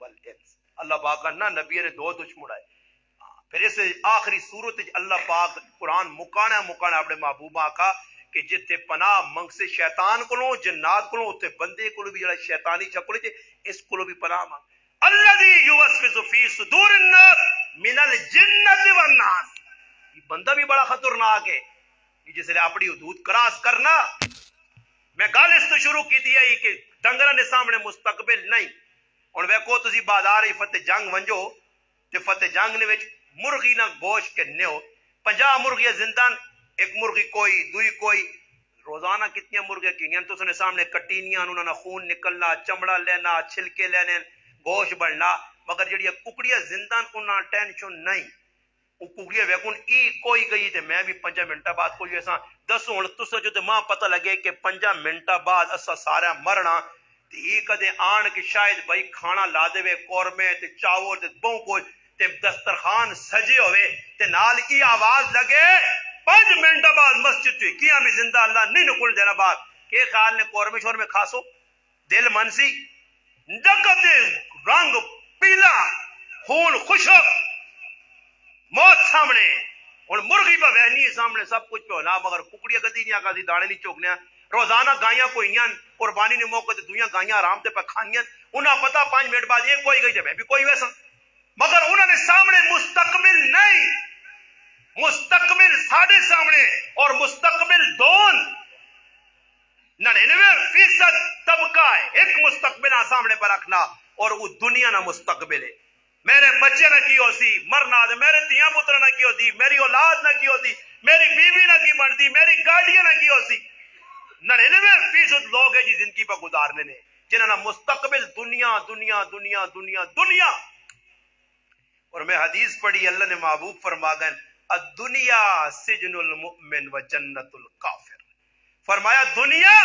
وَالْإِنسَ، اللہ پاک نہ نبی نے دو دشمن ہے، پھر اس آخری صورت اللہ پاک قرآن مکانا اپنے محبوب آکھا کہ جتے پناہ منگ سے شیطان کو لوں جنات کو لوں اتنے بندے کو بھی جڑا شیطانی چکلے جے اس کو بھی پناہ مانگ، الذی یوسوس فی صدور الناس من الجنۃ والناس، یہ بندہ بھی بڑا خطرناک ہے، جس نے اپنی حدود کراس کرنا، میں گل اس تو شروع کی تھی کہ ڈنگراں دے سامنے مستقبل نہیں، ہن ویکھو تسی بازار فتح جنگ ونجو تے فتح جنگ نے وچ مرغی نہ گوشت کے نیو 50 مرغیاں زندہ، ایک مرغی کوئی دوئی کوئی، روزانہ کتنی مرغیاں کینیاں تو نے سامنے کٹینیاں، انہاں نہ خون نکلنا، چمڑا لینا، چھلکے لینے، گوشت بننا، مگر جڑی ککڑیاں زندہ انہاں ٹینشن نہیں، وہ ککڑیاں ویکھون ای کوئی گئی تے میں بھی 5 منٹا بعد کوئی ایسا دسو ہن تساں جو تے ماں پتہ لگے کہ 5 منٹا بعد اسا سارا مرنا، تے ای کدے آن کے شاید بھائی کھانا لا دے وے قورمے تے چاول تے بہت کچھ تے دسترخوان سجے ہوئے تے نال کی آواز لگے 5 منٹا بعد مسجد تے کیاں بھی زندہ اللہ نہیں نکل دینا بعد کہ خیال نے قورمے شور میں کھاسو دل منسی نگت رنگ پیلا خون خشک موت سامنے، اور مرغی پہ وہنی سامنے سب کچھ پہ ہونا، مگر ککڑیاں کدی نہیں آگا دی دانے نہیں چوکنے، روزانہ گائیاں کوئی نہیں، قربانی نے موقع تے دویاں گائیاں آرام تے پہ کھانیاں، انہاں پتہ 5 منٹ بعد ایک کوئی گئی جب بھی کوئی ویسا، مگر انہوں نے سامنے مستقبل نہیں، مستقبل ساڑھے سامنے، اور مستقبل دون 99% طبقہ ہے، ایک مستقبل سامنے پر رکھنا، اور وہ دنیا نہ مستقبل ہے، میرے بچے نہ کی ہوتی مرنا دے، میرے دیاں پتر نہ کی ہوتی، میری اولاد نہ کی ہوتی، میری بیوی نہ کی بنتی، میری گاڑیاں نہ کی ہوتی، 99% لوگ ہیں جی زندگی پر گزارنے نے جنہاں نہ مستقبل دنیا دنیا دنیا دنیا دنیا، اور میں حدیث پڑھی اللہ نے محبوب فرما گئے الدنیا سجن المؤمن و جنت الکافر، فرمایا دنیا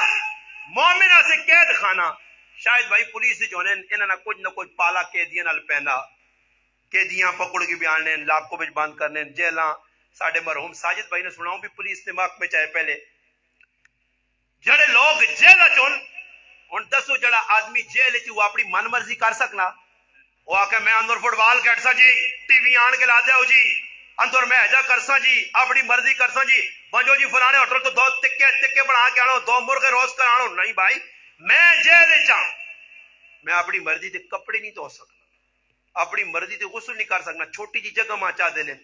مومنہ سے قید خانہ، شاید بھائی پولیس جو نے انہاں نہ کچھ پالا قیدیاں نال پہنا، قیدیاں پکڑ کے بیانے لاکھوں وچ بند کرنے جیلاں، ساڈے مرحوم ساجد بھائی نے سناؤں بھی پولیس نے محکمے چاہے پہلے جڑے لوگ جیل چون ہن دسو جڑا آدمی جیل چ وہ اپنی من مرضی کر سکنا، وہ آ کے میں اندر فٹ بال کھیڈسا جی، ٹی وی آن کے لا دیاؤ جی، اندر میں ایجا کرسا جی، اپنی مرضی کرسا جی، بنجو جی فلانے ہوٹل تو 2 ٹکے بنا کے آنو، 2 مرغے روز کر آنو، نہیں بھائی میں جیل چاں میں اپنی مرضی تے کپڑے نہیں دھو سکنا، اپنی مرضی تے غسل نہیں کر سکنا، چھوٹی جی جگہ ماں چاہ دے لیں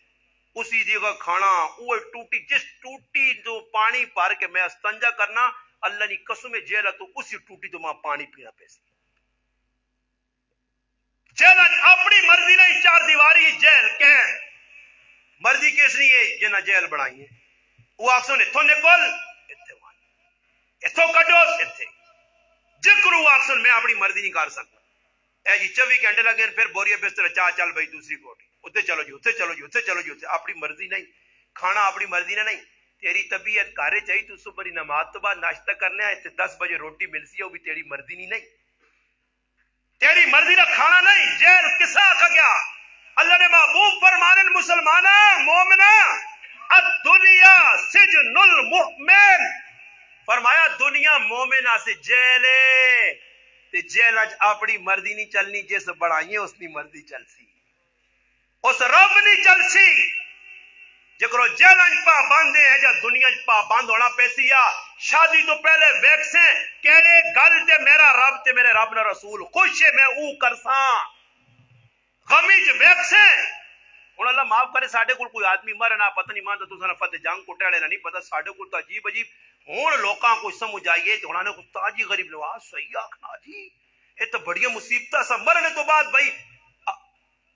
اسی جگہ کھانا وہ ٹوٹی جس ٹوٹی جو پانی پار کے میں استنجا کرنا اللہ نے قسم جیل تو اسی ٹوٹی تو ماں پانی پینا پیسی جیل اپنی مرضی نہیں چار دیواری جیل کہ مرضی کس نہیں ہے جنہ جیل بنائی ہے وہ آخسوں اتھوں نکل اتھوں کٹوس اتھے ذکر وہ آخسوں میں اپنی مرضی نہیں کر سکتا اے جی 24 گھنٹے لگے پھر بوریا بستر چل بھائی دوسری کوٹھی اتنے چلو جی اتنے چلو جی اتنے چلو جی اتنے اپنی مرضی نہیں کھانا اپنی مرضی نے نہیں تیری طبیعت کارے چاہیے تو صبح بڑی نماز تو بعد ناشتہ کرنے آئے 10 بجے روٹی ملسی ہے وہ بھی تیری مرضی نہیں تیری مرضی کا کھانا نہیں جیل کسا آکھا گیا اللہ نے محبوب فرمانے مسلمانہ مومنہ الدنیا سجن المؤمن فرمایا دنیا مومنہ سے جیلے تے جیل اج اپنی مرضی نہیں چلنی جس بڑھائیے اس کی مرضی چلسی اس رب نہیں چلسی جکرو جیل اج پابند ہے جا دنیا اج پابند ہونا پیسی یا شادی تو پہلے ویکسیں کہنے گل تے میرا رب تے میرے رب نہ رسول خوش ہے میں او کرساں غمی جو ویکسیں ہن اللہ معاف کرے ساڈے کول کوئی آدمی مرنا پتہ نہیں مانتا تو سنا فتح جنگ کو ٹڑے نہیں پتہ ساڈے کول تو عجیب عجیب ہن لوکاں کو سمجھ آئیے تو ہن استاد جی غریب نواز صحیح آکھنا جی یہ تو بڑی مصیبت سا مرنے تو بعد بھائی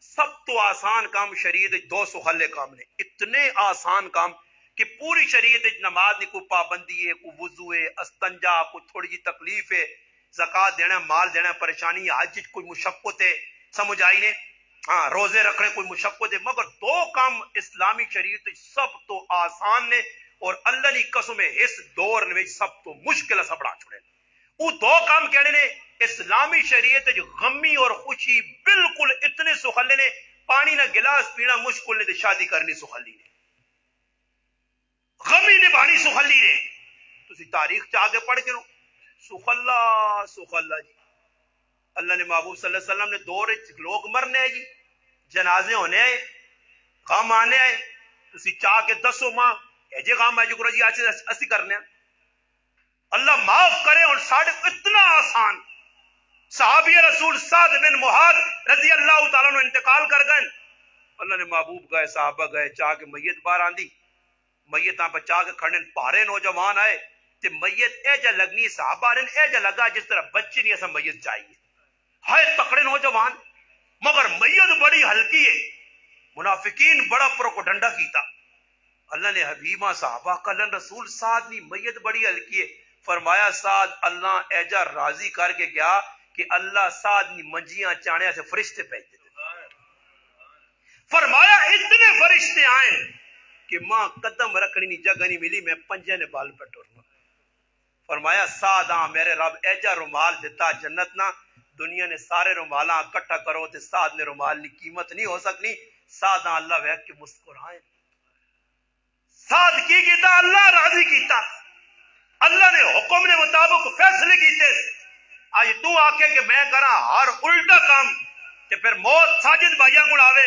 سب تو آسان کام شریعت 200 خلے کام نے اتنے آسان کام کہ پوری شریعت نماز کی کوئی پابندی ہے کوئی وضو ہے استنجا کوئی تھوڑی جی تکلیف ہے زکات دینا مال دینا پریشانی حج کوئی مشقت ہے سمجھ آئی نے ہاں روزے رکھنے کوئی مشقت ہے مگر دو کام اسلامی شریعت سب تو آسان نے اور اللہ کی قسم ہے اس دور میں سب تو مشکل سا بڑا چھڑے وہ دو کام کہنے نے اسلامی شریعت جو غمی اور خوشی بالکل اتنے سخلے نے پانی نہ گلاس پینا مشکل نے شادی کرنی سخلی نے غمی نے بانی سخلی نے تسی تاریخ چاہ کے پڑھ کے لو سخلا جی اللہ نے محبوب صلی اللہ علیہ وسلم نے دور لوگ مرنے ہیں جی جنازے ہونے آئے غم آنے آئے تسی چاہ کے دسو ماں ایجے غم ہے جو کرو جی اسی کرنے ہیں اللہ معاف کرے اور ساڑھے اتنا آسان صحابی رسول سعد بن معاذ رضی اللہ تعالیٰ نے انتقال کر گئے اللہ نے محبوب گئے صحابہ گئے چاہ کے میت باہر آندی میت آپ چاہ کے کھڑنے پارے نوجوان آئے تے میت اے جا لگنی صحابہ نے اے جا لگا جس طرح بچی نہیں ایسا میت چاہیے ہائے تکڑے نوجوان مگر میت بڑی ہلکی ہے منافقین بڑا پرو ڈنڈا کیتا اللہ نے حبیبہ صحابہ کلن رسول سعد نہیں میت بڑی ہلکی ہے فرمایا سعد اللہ ایجا راضی کر کے گیا کہ اللہ سعد نی منجیاں چانے سے فرشتے بھیج دیتے فرمایا اتنے فرشتے آئے کہ ماں قدم رکھنی نہیں جگہ نہیں ملی میں پنجے نے بال پہ ٹورنا فرمایا سعد آ میرے رب ایجا رومال دیتا جنت نہ دنیا نے سارے رومالاں اکٹھا کرو تے سعد نے رومال کی قیمت نہیں ہو سکنی سعد آ اللہ ویکھ کے مسکرائے سعد کی کیتا اللہ راضی کیتا اللہ نے حکم نے مطابق فیصلے کیتے آج تو آکے کہ میں کرا ہر الٹا کام کہ پھر موت ساجد بھائیاں کو آوے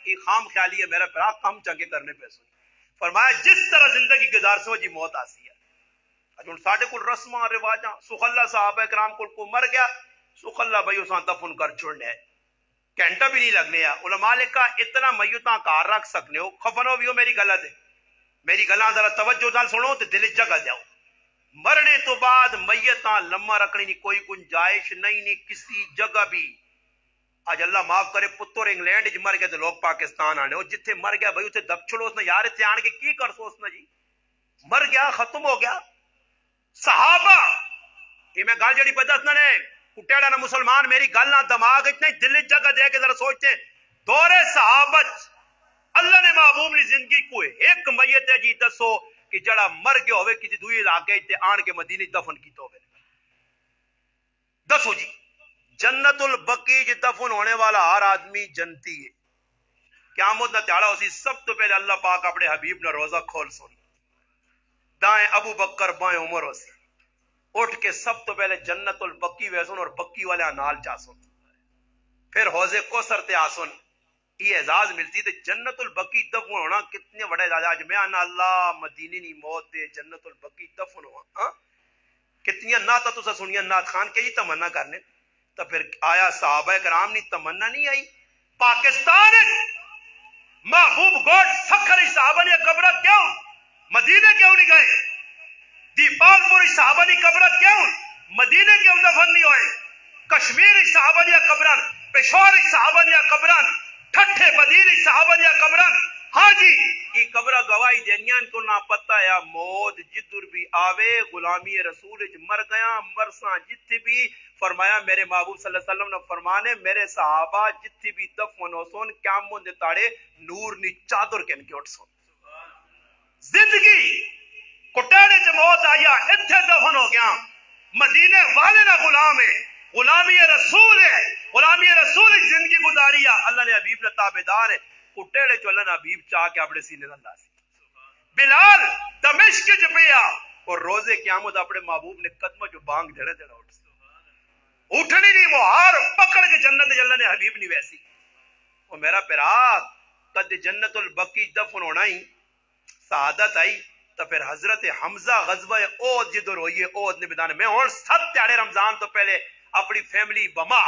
یہ خام خیالی ہے میرا پھر کام چنگے کرنے پیسے فرمایا جس طرح زندگی گزار سو جی موت آسی ہے اج ہن ساڈے کول رسماں رواجاں سخلا صحابہ کرام کو مر گیا سخلا بھائی اساں دفن کر چھوڑنے ہے گھنٹہ بھی نہیں لگنے ہے علماء نے کہا اتنا میتاں کار رکھ سکنے ہو کفنو بھی ہو میری غلط ہے میری گلاں ذرا توجہ نال سنو تے دل جگہ جاؤ مرنے تو بعد میتاں لمحہ رکھنی نہیں کوئی گنجائش نہیں کسی جگہ بھی آج اللہ معاف کرے پتر انگلینڈ وچ مر گیا تے لوگ پاکستان آنے جتھے مر گیا بھائی اتنے دب چھڑو اس نے یار اتنے آن کے کی کر سو اس نے جی مر گیا ختم ہو گیا صحابہ یہ میں گل جڑی پتہ اس نے کٹیڑا نہ مسلمان میری گل نہ دماغ اتنے دل جگہ دے کے ذرا سوچتے دور صحابت اللہ نے محبوب نے زندگی کو ایک میت ہے جی دسو کہ جڑا مر گیا ہوئے کسی دوئی علاقے تے آن کے مدینے دفن کیتا ہوئے دسو جی جنت البقی جی دفن ہونے والا ہر آدمی جنتی ہے قیامت نہ تیارا اسی سب تو پہلے اللہ پاک اپنے حبیب نے روزہ کھول سن دائیں ابو بکر بائیں عمر ہوسی اٹھ کے سب تو پہلے جنت البقی ویسن اور بقی والے نال چاسن پھر حوض کوثر تے آسن یہ اعزاز ملتی تے جنت البقی دفن ہونا کتنے بڑے اعزاز آج میں آنا اللہ مدینے نی موت دے جنت البقی دفن ہوا کتنی نعت تو سنیا نعت خان کے ہی تمنا کرنے تو پھر آیا صحابہ کرام نہیں تمنا نہیں آئی پاکستان محبوب گوڈ فخر صحابہ نے قبرہ کیوں مدینے کیوں نہیں گئے دیپال پور صحابہ نے قبرہ کیوں مدینے کیوں دفن نہیں ہوئے کشمیر صحابہ نے قبران پشور صحابہ نے قبران ٹھٹھے بدیر صحابہ نے قبران ہاں جی یہ قبرہ گواہی دینیان کو نہ پتہ یا موت جدر بھی آوے غلامی رسول مر گیا مرساں جتھی بھی فرمایا میرے محبوب صلی اللہ علیہ وسلم نے فرمانے میرے صحابہ جتھی بھی دفن ہو سون قیامت دے تاڑے نور نی چادر کن کے اٹھ سون زندگی کٹاڑے سے موت آیا اتھے دفن ہو گیا مدینے والے نہ غلام ہے غلامی رسول ہے غلامی رسول زندگی گزاری ہے اللہ نے حبیب نے تابعدار ہے کٹڑے چو اللہ نے حبیب چاہ کے اپنے سینے اللہ سی بلال دمشق جو پیا اور روزے قیامت اپنے محبوب نے قدمہ جو بانگ دھڑے دھڑے اٹھنی نہیں وہ ہار پکڑ کے جنت اللہ نے حبیب نہیں ویسی وہ میرا پیرا قد جنت البقی دفن ہونا ہی سعادت آئی تو پھر حضرت حمزہ غزوہ احد جدر ہوئی ہے احد نے بدانے میں اور 7 تیارے رمضان تو پہلے اپنی فیملی بما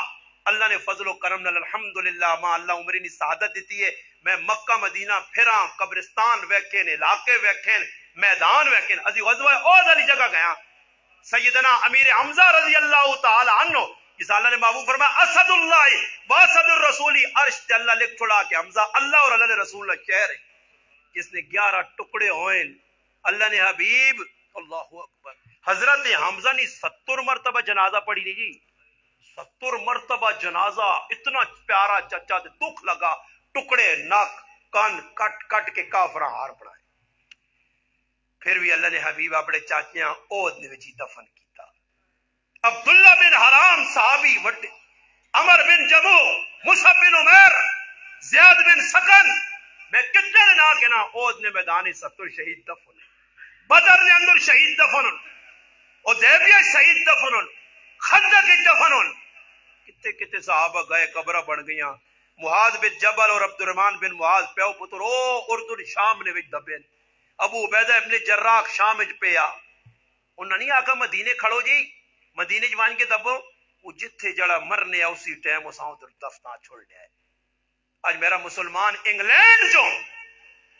اللہ نے فضل و کرم نال الحمدللہ ماں اللہ عمری نے سعادت دیتی ہے میں مکہ مدینہ پھراں قبرستان ویکھیں علاقے ویکھیں میدان ویکھیں ازی غزوہ احد والی جگہ گیا سیدنا امیر حمزہ رضی اللہ تعالی عنہ جس اللہ نے محبوب فرمایا اسد اللہ واسد الرسولی عرش تے اللہ لکھ چھوڑا کہ حمزہ اللہ اور اللہ نے رسول اللہ شہر ہے جس نے 11 ٹکڑے ہوئے اللہ نے حبیب اللہ اکبر حضرت حمزہ نے 70 مرتبہ جنازہ پڑھی نہیں جی 70 مرتبہ جنازہ اتنا پیارا چچا دے دکھ لگا ٹکڑے ناک کان کٹ کٹ کے کافرہ ہار پڑھائے پھر بھی اللہ نے حبیب اپنے چاچیاں احد نے وچی دفن کیتا عبداللہ بن حرام صحابی وڈے عمر بن جمو مصعب بن عمیر زیاد بن سکن میں کتنے دن آ کے نا احد نے میدان 70 شہید دفن بدر نے اندر شہید دفن حدیبیہ شہید دفن خندق دفن کتے کتے صحابہ گئے قبرہ بن گئیاں معاذ بن جبل اور عبد الرحمن بن معاذ پیو پتر او اردن شام نے وچ دبے ابو عبیدہ ابن جراح شام وچ پیا انہاں نہیں آکھا مدینے کھڑو جی مدینے جوان کے دبو وہ جتھے جڑا مرنے اسی ٹائم اساں ادھر دفنا چھوڑ دیا ہے آج میرا مسلمان انگلینڈ جو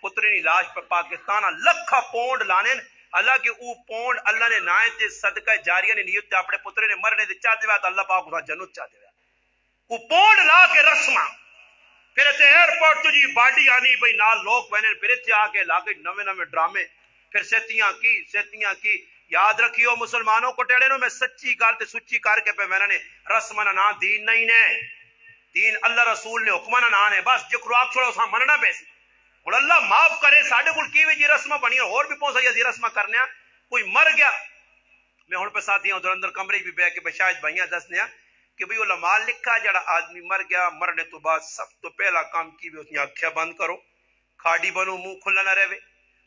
پتری نی لاش پر پاکستان لکھا پونڈ لانے حالانکہ او پونڈ اللہ نے نائے تے صدقہ جاریہ نے نیت تے اپنے پترے نے مرنے تے چاہ دیا تو اللہ پاک اساں جنت چاہ دیا او پونڈ لا کے رسمہ پھر تے ایئرپورٹ تو جی باڈی آنی بھئی نال لوگ بہنے پھر تے آ کے لا کے نوے نوے ڈرامے پھر سیتیاں کی یاد رکھیو مسلمانوں کو ٹیڑے نو میں سچی گل تے سچی کر کے پہ میں نے رسم نہ دین نہیں نے دین اللہ رسول نے حکم نہ نے بس جکرو آپ چھوڑو سا مننا پیسی اور اللہ معاف کرے ساڈے کول کیویں جی رسم بنی اور بھی پہنچ رہی رسم کرنے کوئی مر گیا میں ہن پہ ساتھی ادھر اندر کمرے بھی بہ کے بشاید بھائیاں دسنے کہ بھئی علماء لکھا جڑا آدمی مر گیا مرنے تو بعد سب تو پہلا کام کی بھی اس نے آنکھیں بند کرو کھاڑی بنو منہ کھلا نہ رہے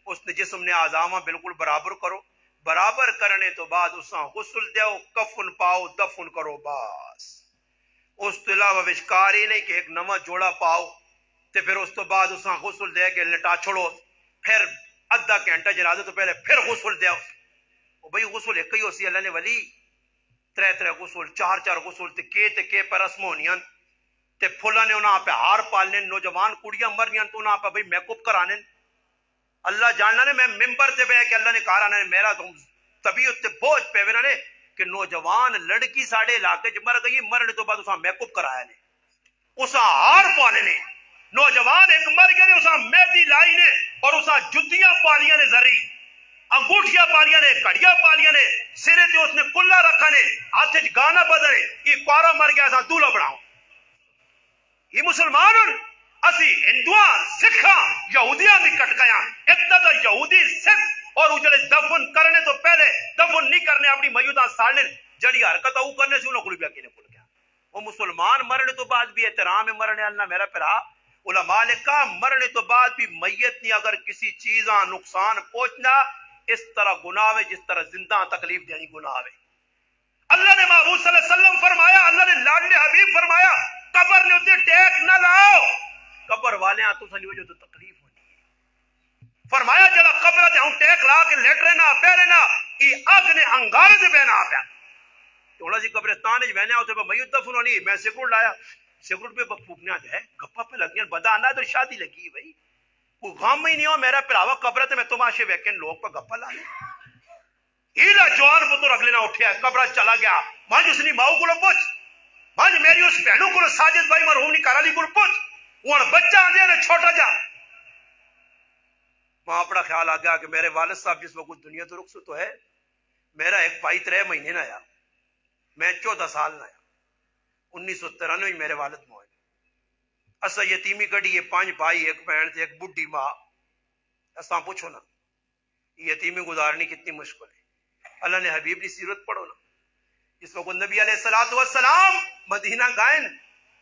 اس نے جسم نے اعضاء بالکل برابر کرو برابر کرنے تو بعد اساں غسل دیو کفن پاؤ دفن کرو بس اس تو علاوہ وشکار ہی نہیں کہ ایک نواں جوڑا پاؤ تے پھر اس تو بعد اساں غسل دے کے لٹا چھوڑو پھر ادھا گھنٹہ جنازے تو پہلے پھر غسل دیو او بھئی غسل ایک ہی ہوسی اللہ نے ولی 3 غسل 4 غسل تے کے پر رسم ہونیاں تے پھلاں نے انہاں پہ ہار پالنے نوجوان کڑیاں مرنیاں تو انہاں پہ بھئی میک اپ کرانے اللہ جاننا نے میں ممبر تے بیٹھ کے اللہ نے کہا نے میرا طبیعت تے بوجھ پہ وینا نے کہ نوجوان لڑکی ساڑے علاقے چ مر گئی مرنے تو بعد اساں میک اپ کرایا نے اساں ہار پالے نے نوجوان ایک مر گئے نے اساں مہندی لائی نے اور اساں جتیاں پالیاں نے زری انگوٹھیاں پالیاں نے کڑیاں پالیاں نے سرے تے اس نے کلا رکھا نے ہاتھ وچ گانا بدلے یہ کوارا مر گیا اساں دولہا بناؤ یہ مسلمان اسی ہندوواں سکھاں یہودیاں بھی کٹ گیا ابتدا یہودی سکھ اور اجڑے دفن کرنے تو پہلے دفن نہیں کرنے اپنی میتاں ساڑنے جڑی حرکت او کرنے سے انہوں کو بھی کینے کھل گیا وہ مسلمان مرنے تو بعد بھی احترام ہے مرنے اللہ میرا پھرا علماء نے کہا مرنے تو بعد بھی میت نے اگر کسی چیزاں نقصان پہنچنا اس طرح گناہ ہے جس طرح زندہ تکلیف دینی گناہ ہے اللہ نے محبوب صلی اللہ علیہ وسلم فرمایا اللہ نے لاڈلے حبیب فرمایا قبر نے اتنے ٹیک نہ لاؤ قبر والے تو سنی وجہ تو تکلیف ہونی ہے فرمایا جلا قبر تے ہوں ٹیک لا کے لیٹ رہنا پہ رہنا ای اگ نے انگارے دے بہنا پیا توڑا جی قبرستان وچ بہنا اوتھے میت دفن ہونی میں سیکورٹ لایا سیکورٹ پہ پھوپنیا ہے گپا پہ لگیاں بدا آنا تو شادی لگی بھائی کوئی غم ہی نہیں ہو میرا پراوا قبر تے میں تماشے ویکھن لوگ پہ گپا لا لے ایلا جوان پتر اگلے نہ اٹھیا قبر چلا گیا ماں اس نے ماؤ کو پوچھ ماں میری اس بہنوں کو ساجد بھائی مرحوم نہیں کرالی کو پوچھ ہن بچہ آندے نے چھوٹا جا ماں اپنا خیال آ گیا کہ میرے والد صاحب جس وقت دنیا تو رخصت تو ہے میرا ایک بھائی 3 مہینے نہ آیا میں 14 سال نہ آیا 1993 میرے والد موئے اسا یتیمی کڑی یہ 5 بھائی ایک بہن تھے ایک بڈھی ماں اساں پوچھو نا یتیمی گزارنی کتنی مشکل ہے اللہ نے حبیب کی سیرت پڑھو نا جس وقت نبی علیہ الصلوۃ والسلام مدینہ گئے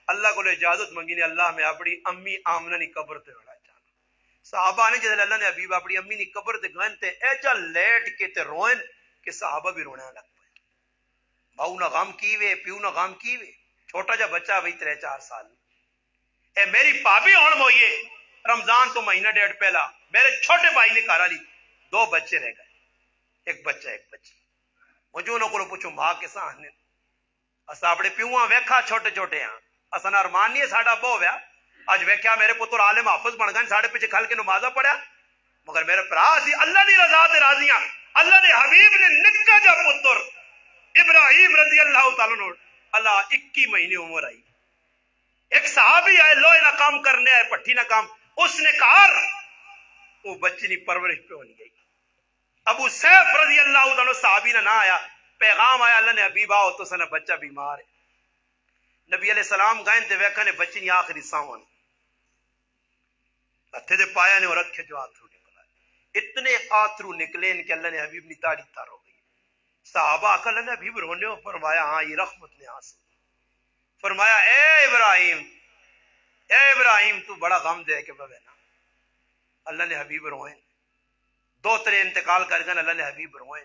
اللہ کو اجازت منگی نے اللہ میں اپنی امی آمنہ کی قبر تے رہنا چاہنا صحابہ نے جب اللہ نے حبیب اپنی امی کی قبر تے گئے تے ایجا لیٹ کے تے روئن کہ صحابہ بھی رونے لگ پے باؤ نہ غم کی وے پیو نہ غم کی وے چھوٹا جا بچہ بھائی 3-4 سال اے میری بھابی ہون موئیے رمضان تو مہینہ 1.5 پہلا میرے چھوٹے بھائی نے کارا لی 2 بچے رہ گئے ایک بچہ ایک بچی مجھے انہوں کو پوچھو ماں کسا آنے اسا اپنے پیوہاں ویکھا چھوٹے چھوٹے ہاں اسا نا ارمان نہیں ہے ساڑا بہو ویا آج ویکھیا میرے پتر عالم حافظ بن گئے ساڑے پیچھے کھل کے نمازہ پڑھیا مگر میرے پرا سی اللہ دی رضا تے راضیاں اللہ دے حبیب نے نکا جا پتر ابراہیم رضی اللہ تعالیٰ عنہ اللہ 21 مہینے عمر آئی ایک صحابی آئے لوہے نہ کام کرنے آئے پٹھی نہ کام اس نے کہا وہ بچی نہیں پرورش پہ ہونی گئی ابو سیف رضی اللہ عنہ صحابی نہ آیا پیغام آیا اللہ نے حبیب آؤ تو سنا بچہ بیمار ہے نبی علیہ السلام گائن تے ویکھا نے بچی نہیں آخری ساون ہتھے دے پایا نے اور رکھے جو آتھرو نکلا اتنے آتھرو نکلے ان کے اللہ نے حبیب نہیں تاڑی تار ہو گئی صحابہ آکا اللہ نے حبیب رونے ہو فرمایا ہاں یہ رحمت نے آنسو فرمایا اے ابراہیم تو بڑا غم دے کے بہنا اللہ نے حبیب روئیں 2-3 انتقال کر گئے اللہ نے حبیب روئیں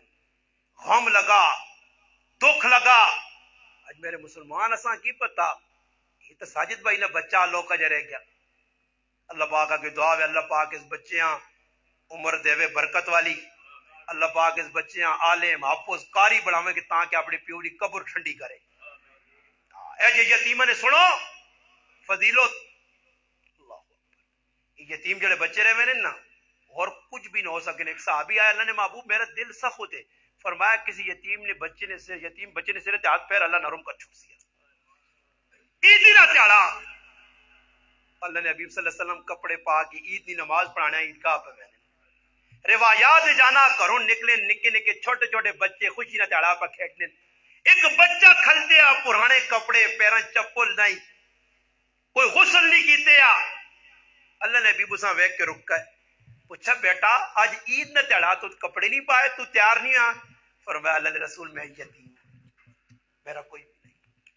غم لگا دکھ لگا آج میرے مسلمان اساں کی پتا یہ تو ساجد بھائی نے بچہ اللہ کا جا رہ گیا اللہ پاک کی دعا ہے اللہ پاک اس بچیاں عمر دے وے برکت والی اللہ پاک اس بچیاں عالم حافظ قاری بڑھاویں کہ تاکہ اپنی پیو دی قبر ٹھنڈی کرے اے جی یتیمہ نے سنو فضیلت اللہ یتیم جڑے بچے رہے میں نا اور کچھ بھی نہ ہو سکے ایک صحابی آیا اللہ نے محبوب میرا دل سخت ہوتے فرمایا کسی یتیم بچے نے سرے تے ہاتھ پیر اللہ نرم کر چھوڑ دیا عیدی نہ تیاڑا اللہ نے حبیب صلی اللہ علیہ وسلم کپڑے پا کے عید کی نماز پڑھانا عیدگاہ پہ میں نے روایات جانا گھروں نکلے نکے نکے چھوٹے چھوٹے بچے خوشی نہ تیاڑا پہ کھیلنے ایک بچہ کھلتے آ پرانے کپڑے پیراں چپل نہیں کوئی غسل نہیں کیتے آ اللہ نے حبیب اساں ویکھ کے رک گئے پوچھا بیٹا آج عید نہ تیڑا تو کپڑے نہیں پائے تو تیار نہیں آ فرمایا اللہ نے رسول میں یتیم میرا کوئی بھی نہیں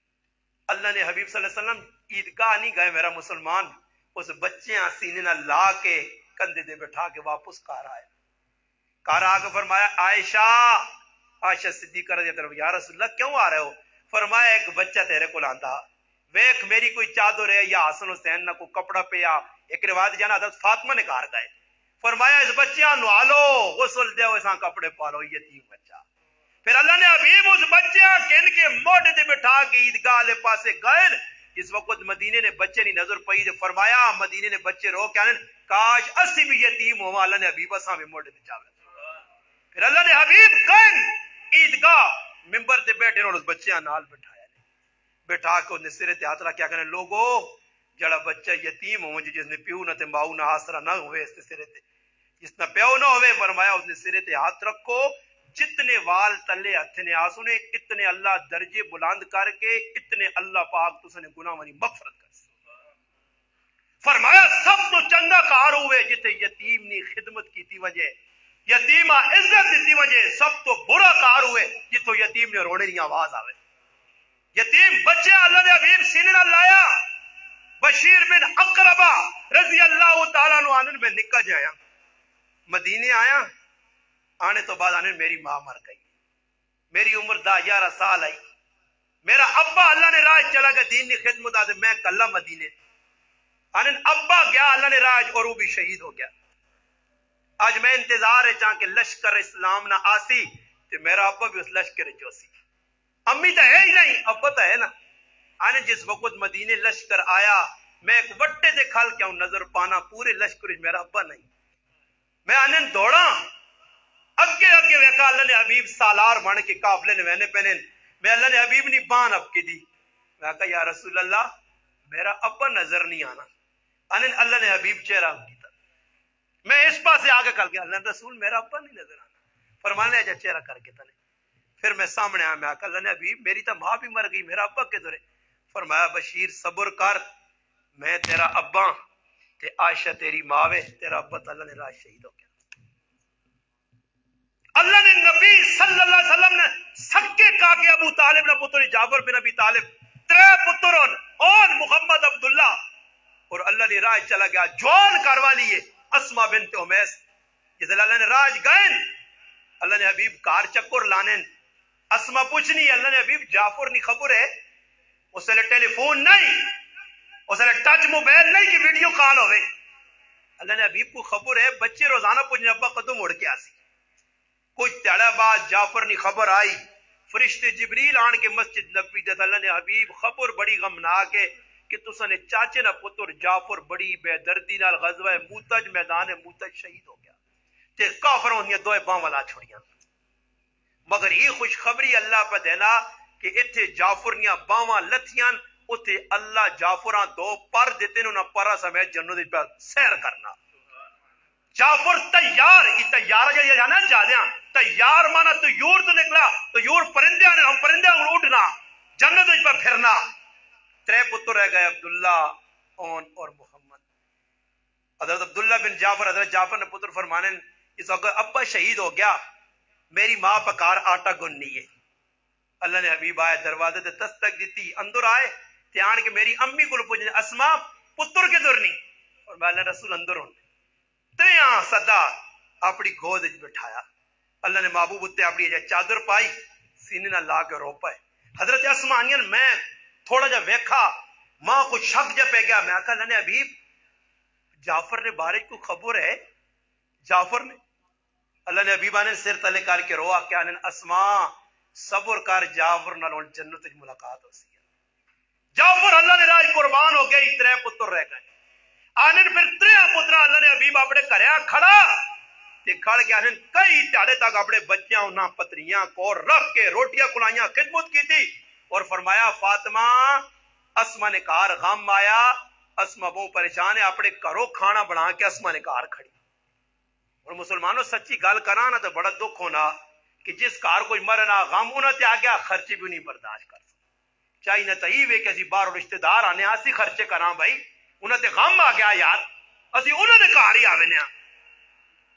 اللہ نے حبیب صلی اللہ علیہ وسلم عیدگاہ نہیں گئے میرا مسلمان اس بچیاں سینے نہ لا کے کندھے دے بٹھا کے واپس کار آئے کار آ کے فرمایا عائشہ صدیقہ رضی اللہ عنہا یا رسول اللہ کیوں آ رہے ہو فرمایا ایک بچہ تیرے کو لاندا ویکھ میری کوئی چادر ہے یا حسن حسین نہ کوئی کپڑا پیا ایک روایت جانا حضرت فاطمہ نے کار گئے فرمایا اس بچیاں نوالو غسل دے اساں کپڑے پالو یتیم بچہ پھر اللہ نے حبیب اس بچیاں کن کے موڈے دے بٹھا کے عیدگاہ والے پاسے گئے اس وقت مدینے نے بچے نہیں نظر پئی تے فرمایا مدینے نے بچے رو کے آنے کاش اسی بھی یتیم ہوا اللہ نے حبیب اساں بھی موڈے تے چاوے پھر اللہ نے حبیب گئے عیدگاہ ممبر تے بیٹھے اور اس بچیاں نال بٹھایا بٹھا کے انہیں سرے تے ہاتھ رکھ کیا کہنے لوگو جڑا بچہ یتیم ہو جس نے پیو نہ تے ماؤ نہ آسرا نہ ہوئے اس سرے تے جس نہ پیو نہ ہوئے فرمایا اس نے سرے تے ہاتھ رکھو جتنے وال تلے ہتھ نے آسنے اتنے اللہ درجے بلند کر کے اتنے اللہ پاک تو نے گناہ وانی مغفرت کر فرمایا سب تو چنگا کار ہوئے جتے یتیم نے خدمت کی تھی وجہ یتیمہ عزت دیتی وجہ سب تو برا کار ہوئے جتو یتیم نے رونے نہیں آواز آوے یتیم بچے اللہ نے حبیب سینے نہ لایا بشیر بن اقربہ رضی اللہ تعالیٰ عنہ میں نکا جایا مدینے آیا آنے تو بعد آنے میری ماں مر گئی میری عمر 11 سال آئی میرا ابا اللہ نے راج چلا گیا دین کی خدمت آدھے میں کلہ مدینے آنے ابا گیا اللہ نے راج اور وہ بھی شہید ہو گیا آج میں انتظار ہے چاہاں کہ لشکر اسلام نہ آسی تے میرا ابا بھی اس لشکر جو سی، امی تو ہے ہی نہیں، ابا تو ہے نا۔ آنے جس وقت مدینے لشکر آیا، میں ایک وٹے دے کھل کے ہوں نظر پانا پورے لشکر میرا ابا نہیں، میں آنے دوڑا اگے اگے ویکا اللہ نے حبیب سالار بن کے قافلے نے وینے پہنے، میں اللہ نے حبیب نی بان اب کی دی، میں کہا یا رسول اللہ میرا ابا نظر نہیں آنا، آنے اللہ نے حبیب چہرہ کیتا، میں اس پاسے آگے کر کے اللہ رسول میرا ابا نہیں نظر آنا، فرمانے اجا چہرہ کر کے تنے، پھر میں سامنے آیا، میں کہا اللہ نے حبیب میری تو ماں بھی مر گئی، میرا ابا کدھر ہے؟ فرمایا بشیر صبر کر، میں تیرا ابا تے عائشہ تیری ماں وے، تیرا ابا تو اللہ نے راہ شہید ہو گیا۔ اللہ نے نبی صلی اللہ علیہ وسلم نے سکے کا کہ ابو طالب نے پتر جعفر بن ابی طالب ترے پترون اور محمد عبداللہ، اور اللہ نے راہ چلا گیا، جوان کروا لیے اسما بنت امیس، جس اللہ نے راج گئے، اللہ نے حبیب کار چکر لانے، اسما پوچھنی اللہ نے حبیب جعفر نہیں خبر ہے، اس نے ٹیلی فون نہیں، اس نے ٹچ موبائل نہیں کہ ویڈیو کال ہوئے، اللہ نے حبیب کو خبر ہے، بچے روزانہ پوچھنے ابا قدم اڑ کے آسی، کچھ تیڑا بعد جعفر نی خبر آئی، فرشتے جبریل آن کے مسجد نبی دے، اللہ نے حبیب خبر بڑی غمناک ہے کہ تسا نے چاچے نہ پتر جعفر بڑی بے دردی نال غزوہ موتج میدان موتج شہید ہو گیا، تے کافروں نے دوئے باواں لا چھڑیاں، مگر یہ خوشخبری اللہ پہ دینا کہ اتھے جعفر نیاں باواں لتھیاں، اتھے اللہ جعفراں دو پر دیتے نے، انہاں پرا سمیت جنت پہ سیر کرنا۔ جعفر تیار، یہ تیار جا جانا جادیاں، تیار مانا تو یور تو نکلا، تو یور پرندے آنے، ہم پرندے آنے اٹھنا، جنت پہ پھرنا۔ ترے پتر رہ گئے، عبداللہ اون اور محمد۔ حضرت عبداللہ بن جعفر، حضرت جعفر نے پتر فرمانے، اس وقت ابا شہید ہو گیا، میری ماں پکار آٹا گننی ہے، اللہ نے حبیب آئے دروازے تے دستک دیتی، اندر آئے تے آن کے میری امی کو پوچھنے اسما پتر کے دور نہیں، اور میں اللہ رسول اندر ہوں، تریاں صدا اپنی گود بٹھایا، اللہ نے محبوب اتنے اپنی چادر پائی، سینے نہ لا کے رو پائے، حضرت اسما آنین میں تھوڑا جا ویکھا، ماں کو شک جا پہ گیا، میں کہا اللہ نے حبیب جعفر نے بارش کو خبر ہے، جعفر نے، اللہ نے حبیبہ نے سر تلے کر کے روا کہ آنین اسما صبر کر، جعفر نال جنت وچ ملاقات ہو سی، جعفر اللہ نے راج قربان ہو گئی، ترے پتر رہ گئے، آنن پھر ترے پتر اللہ نے حبیب اپنے گھریا کھڑا تے کھڑ کے آنن کئی تاڑے تک اپنے بچیاں انہاں پتریاں کو رکھ کے روٹیاں کھلائیاں، خدمت کی تھی، اور فرمایا فاطمہ اسما نے کار غم آیا، اسما بہت پریشان ہے، اپنے گھروں کھانا بنا کے اسما نے کار کھڑی۔ اور مسلمانوں سچی گل کرانا تو بڑا دکھ ہونا کہ جس کار کوئی مرنا غم انہاں تے آ گیا، خرچے بھی نہیں برداشت کر سکتے، چاہیے نہ تہی وے کہ اسی باہر رشتہ دار آنے اسی خرچے کراں بھائی، انہاں تے غم آ گیا یار، اسی انہاں دے گھر ہی آویں ہاں۔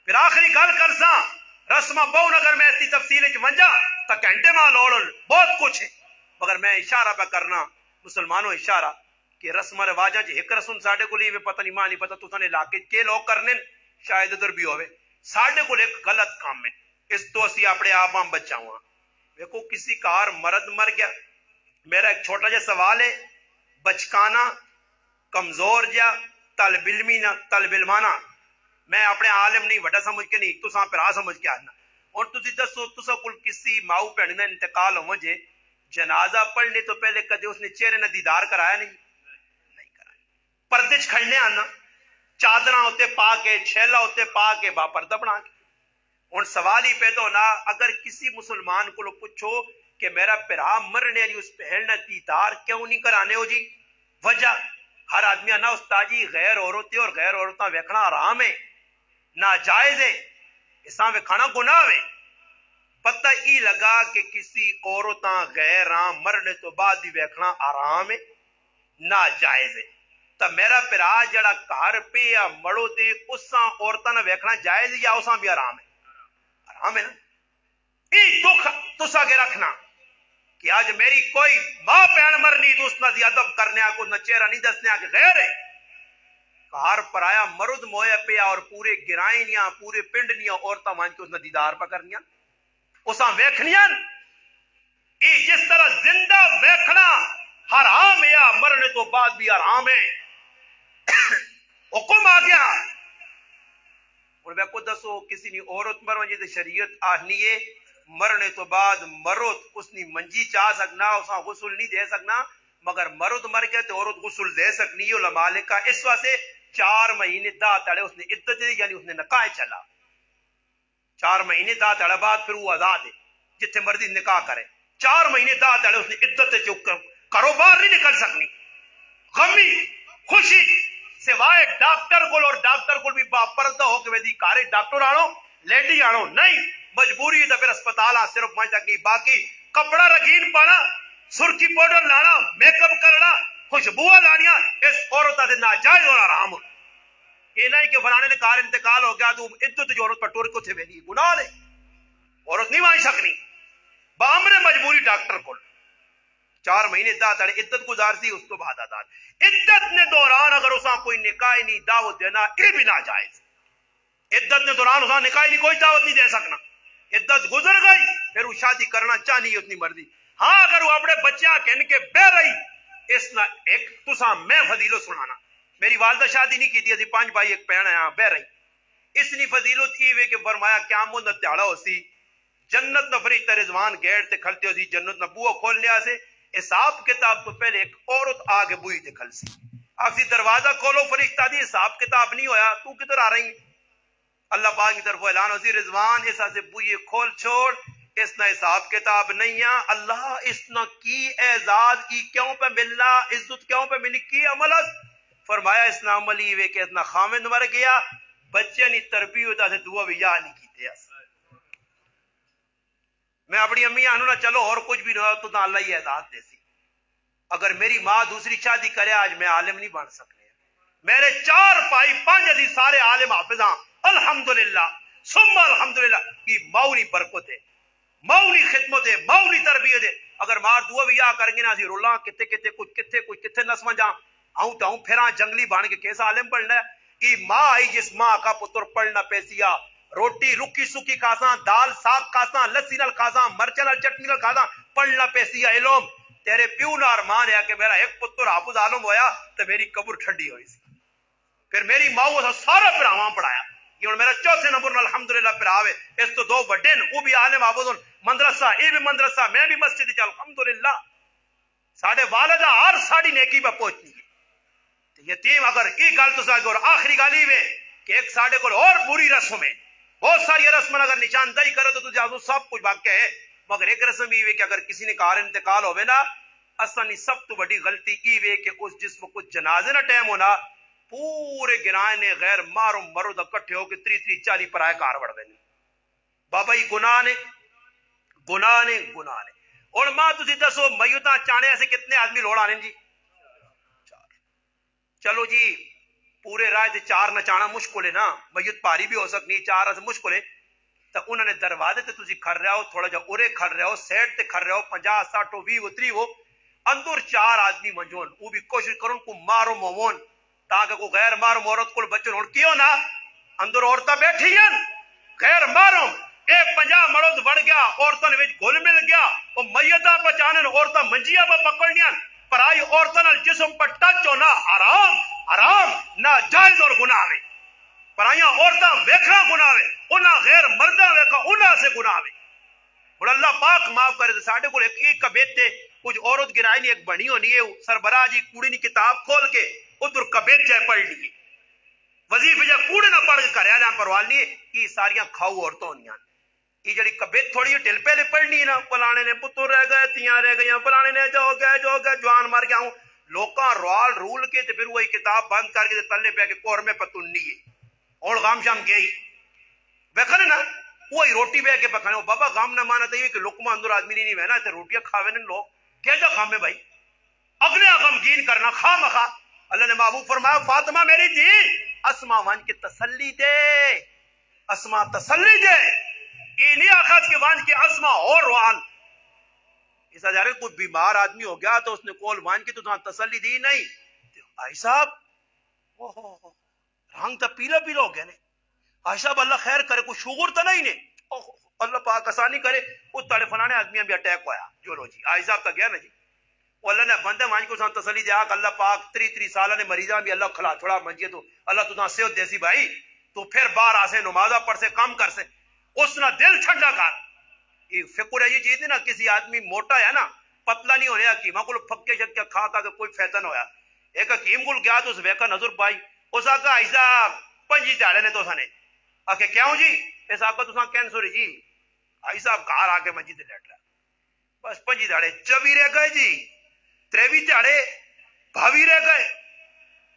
پھر آخری گل کرساں، رسماں بہن اگر میں اس کی تفصیل وچ ونجا تو گھنٹے ماں لوڑ بہت کچھ ہے، مگر میں اشارہ پہ کرنا مسلمانوں اشارہ کہ رسم رواجاں چ ایک رسم ساڈے کول ہی پتہ نہیں، ماں نہیں پتہ تساں نے علاقے کے لوگ کرنے شاید ادھر بھی ہوئے، ساڈے کول ایک غلط کام ہے، اس تو اسی اپنے آپ ہم بچاؤں۔ دیکھو کسی کار مرد مر گیا، میرا ایک چھوٹا جا سوال ہے، بچکانا کمزور جا طالب علمی نہ طالب علمانہ، میں اپنے عالم نہیں وڈا سمجھ کے نہیں، تساں پھرا سمجھ کے آنا، اور تسی دسو تساں کول کسی ماؤ بہن کا انتقال ہو جے، جنازہ پڑھنے تو پہلے کدے اس نے چہرے نہ دیدار کرایا نہیں کرایا، پردے چ کھڑنے آنا، چادراں ہوتے پا کے، چھیلا ہوتے پا کے، با پردہ بنا کے۔ ہن سوال ہی پیدا ہونا، اگر کسی مسلمان کو پوچھو کہ میرا پھرا مرنے والی اس بہن نہ دیدار کیوں نہیں کرانے ہو جی، وجہ ہر آدمی نا استاجی غیر عورتیں اور غیر عورتاں ویکھنا حرام ہے، ناجائز ہے، اساں ویکھنا گناہ ہے، پتہ ہی لگا کہ کسی عورتاں غیراں مرنے تو بعد بھی ویکھنا حرام ہے، ناجائز ہے، تو میرا پھرا جڑا گھر پہ یا مڑو دے اساں عورتاں نہ ویکھنا جائز یا اساں بھی حرام ہے؟ حرام ہے نا۔ ای دکھ تسا کے رکھنا کہ آج میری کوئی ماں بہن مرنی تو اس نہ ادب کرنے کو نہ چہرہ نہیں دسنے کہ غیر ہے، کار پرایا مرد مویا پیا اور پورے گرائنیاں پورے پنڈنیاں عورتاں مان کے اس نہ دیدار پا کرنیاں، اساں ویکھنیاں، ای جس طرح زندہ ویکھنا حرام ہے یا مرنے تو بعد بھی حرام ہے، حکم آ گیا۔ اور میں کو دسو کسی نے عورت مرو جی شریعت آہنی ہے مرنے تو بعد مرد اس نے منجی چاہ سکنا، اس غسل نہیں دے سکنا، مگر مرد مر گیا تو عورت غسل دے سکنی علماء لکھا اس واسطے 4 مہینے دا تڑے اس نے عدت دی، یعنی اس نے نکاح چلا 4 مہینے دا تڑے بعد پھر وہ آزاد ہے جتنے مرضی نکاح کرے، 4 مہینے دا تڑے اس نے عدت کاروبار نہیں نکل سکنی، غمی خوشی سوائے ڈاکٹر کو، اور ڈاکٹر کو بھی باپردہ ہو کہ ویدی کارے ڈاکٹر آنو لیڈی آنو نہیں، مجبوری ہے پھر اسپتال صرف وہاں تک نہیں، باقی کپڑا رگین پانا، سرخی پاؤڈر لانا، میک اپ کرنا، خوشبو لانیاں، اس عورت سے ناجائز اور حرام۔ یہ نہیں کہ فلانے نے کار انتقال ہو گیا تو عدت جو عورت پر ٹور کو تھے ویلی گناہ لے، عورت نہیں وہاں سکنی بامر مجبوری ڈاکٹر کو 4 مہینے دا تڑے عدت گزارتی، اس تو بعد آزاد۔ عدت نے دوران اگر اساں کوئی نکاح نہیں دعوت دینا یہ بھی ناجائز، عدت نے دوران اساں نکاح نہیں کوئی دعوت نہیں دے سکنا، عدت گزر گئی پھر وہ شادی کرنا چاہنی اتنی مرضی، ہاں اگر وہ اپنے بچیاں کہن کے بہ رہی اس نہ ایک تساں میں فضیلت سنانا، میری والدہ شادی نہیں کی تھی، اسی 5 بھائی ایک بہن ہے بہ رہی، اس نے فضیلت ای وے کہ فرمایا قیامت نہ تیاڑا ہوسی جنت نہ فرشتہ رضوان گیٹ تے کھلتے ہوسی، جنت نہ بوہ کھول لیا سے حساب کتاب تو پہلے ایک عورت آگے بوئی تے کھل سی، آخری دروازہ کھولو فرشتہ دی حساب کتاب نہیں ہویا تو کدھر آ رہی، اللہ پاک کی طرف اعلان ہوسی رضوان اس سے بوئی کھول چھوڑ، اس نہ حساب کتاب نہیں ہے، اللہ اس نہ کی اعزاز کی کیوں پہ ملنا، عزت کیوں پہ ملی کی عمل ہے، فرمایا اس نہ عملی وے کہ اس نہ خامد مر گیا بچے نی تربیت سے دعا بھی یا نہیں کیتے ہیں۔ میں اپنی امی آنو نہ چلو اور کچھ بھی نہ ہو تو اللہ ہی اعزاز دے سی، اگر میری ماں دوسری شادی کرے آج میں عالم نہیں بن سکنے، میرے 4 بھائی 5 عزیز سارے عالم حافظاں الحمدللہ ثم الحمدللہ کی مولی برکت ہے، مولی خدمت ہے، مولی تربیت ہے، اگر مار دعا بھی یا کریں گے نا زی رولا کتے کتے کچھ کتے نسواں جا آؤں تاؤں پھیرا جنگلی بان کے کیسا عالم پڑھنا ہے کہ ماں آئی جس ماں کا پتر پڑھنا پیسیا روٹی رکی سکی کھاساں دال ساگ کھاساں لسی نال کھاساں مرچ نال چٹنی نال کھاساں پڑھنا پیسیا علم تیرے پیو نہ ارمان ہے کہ میرا ایک پتر حافظ عالم ہویا تو میری قبر ٹھنڈی ہوئی سی، پھر میری ماں وہ سارا پراواں پڑھایا، یہ ہن میرا 4تھے نمبر نال الحمدللہ پراوے اس تو 2 بڑے وہ بھی عالم حافظ مدرسہ یہ بھی مدرسہ میں بھی مسجد چ الحمدللہ ساڈے والدہ ہر ساڑی نیکی پہ پہنچنی ہے، یتیم اگر یہ گل تو اور آخری گل یہ کہ ایک ساڈے کو اور بری رسم ہے، بہت ساری رسم اگر نشاندہی کرے تو تجھے سب کچھ واقع ہے، مگر ایک رسم یہ کہ اگر کسی نے کار انتقال ہوئے نا اصل سب تو بڑی غلطی یہ کہ اس جس وقت جنازے نہ ٹائم ہونا پورے گرائے نے غیر مارو مرد اکٹھے ہو کے 30-40 پرائے کار وڑ دیں بابا ہی گناہ نے گناہ نے گناہ نے۔ اور ماں تسی دسو میتاں چانے ایسے کتنے آدمی لوڑ آنے جی 4، چلو جی پورے رائے تے 4 نچانا مشکل ہے نا، میت پاری بھی ہو سکنی 4 ایسے مشکل ہے، تو انہوں نے دروازے تے تسی کھڑ رہے ہو تھوڑا جا اورے کھڑ رہے ہو سیٹ تے کھڑ رہے ہو 50-60 20 30 ہو اندر 4 آدمی منجون وہ بھی کوشش کروں کو مارو موون تاکہ کو غیر مارو عورت کو بچن ہون کیوں نہ اندر عورتیں بیٹھی ہیں غیر مارو اے 50 مرد وڑ گیا عورتوں نے گل مل گیا وہ میتاں بچانے عورتیں منجیاں پہ پکڑنیاں پرائی عورتوں نے جسم پر ٹچ ہونا حرام حرام ناجائز اور گناہ ہے، پرائیاں عورتیں ویکھا گناہ ہے انہاں غیر مرداں ویکھا انہاں سے گناہ ہے، اور اللہ پاک معاف کرے تو ساڈے کو ایک کبیت کچھ عورت گرائی نہیں ایک بنی ہونی ہے سربراہ جی کوڑی نے کتاب کھول کے ادھر کبیت جائے پڑھ لیے وظیفے جا کوڑے نہ پڑھ کے کریا جا پروال نہیں یہ ساریاں کھاؤ عورتوں ہونیاں یہ جڑی کبیت تھوڑی ڈل پہلے پڑھنی نا فلانے نے پتر رہ گئے تیاں رہ گئی فلانے نے جو گئے جوان مر گیا ہوں لوکاں روال رول کے تے پھر وہی کتاب بند کر کے تلے پہ کے کور میں پتنی ہے اور غام شام گئی ویکھنے نا وہی روٹی بہ کے پکانے بابا غام نہ مانا تو کہ لقمہ اندر آدمی نہیں بہنا تے روٹیاں کھاوے نے لوگ کیا جا غام ہے بھائی اگلے غمگین کرنا خواہ مخواہ اللہ نے محبوب فرمایا فاطمہ میری تھی اسما وان کی تسلی دے اسما تسلی دے یہ نہیں آخذ کے وان کی اسما اور روان اس ادارے کوئی بیمار آدمی ہو گیا تو اس نے کول وان کی تو تسلی دی نہیں بھائی صاحب رنگ تو پیلا پیلا ہو گیا نے بھائی صاحب اللہ خیر کرے کوئی شوگر تو نہیں نے اللہ پاک آسانی کرے اس تڑے فلانے آدمیاں بھی اٹیک ہویا جو لو جی آئی صاحب تک گیا نا جی وہ اللہ نے بندے مان کو سان تسلی دیا کہ اللہ پاک 30 سالہ نے مریضاں بھی اللہ کھلا چھوڑا منجیے تو اللہ تو صحت دیسی بھائی تو پھر باہر آسے نمازہ پڑھ سے کام کر سے اس نہ دل ٹھنڈا کر فکر ہے یہ چیز نہیں نا کسی آدمی موٹا ہے نا پتلا نہیں ہونے حکیمہ کو پھکے شکے کھا کے کوئی فائدہ نہ ہویا ایک حکیم کو گیا تو اس ویکا نظر پائی اس آقا ایسا پنجی دیاڑے نے تو سنے آکے کیوں جی اس آقا تو ساں کینسر جی ایسا گھر آ کے منجی تے لیٹ رہا بس پنجی دیاڑے چوی رہ گئے جی تریوی دیاڑے بھاوی رہ گئے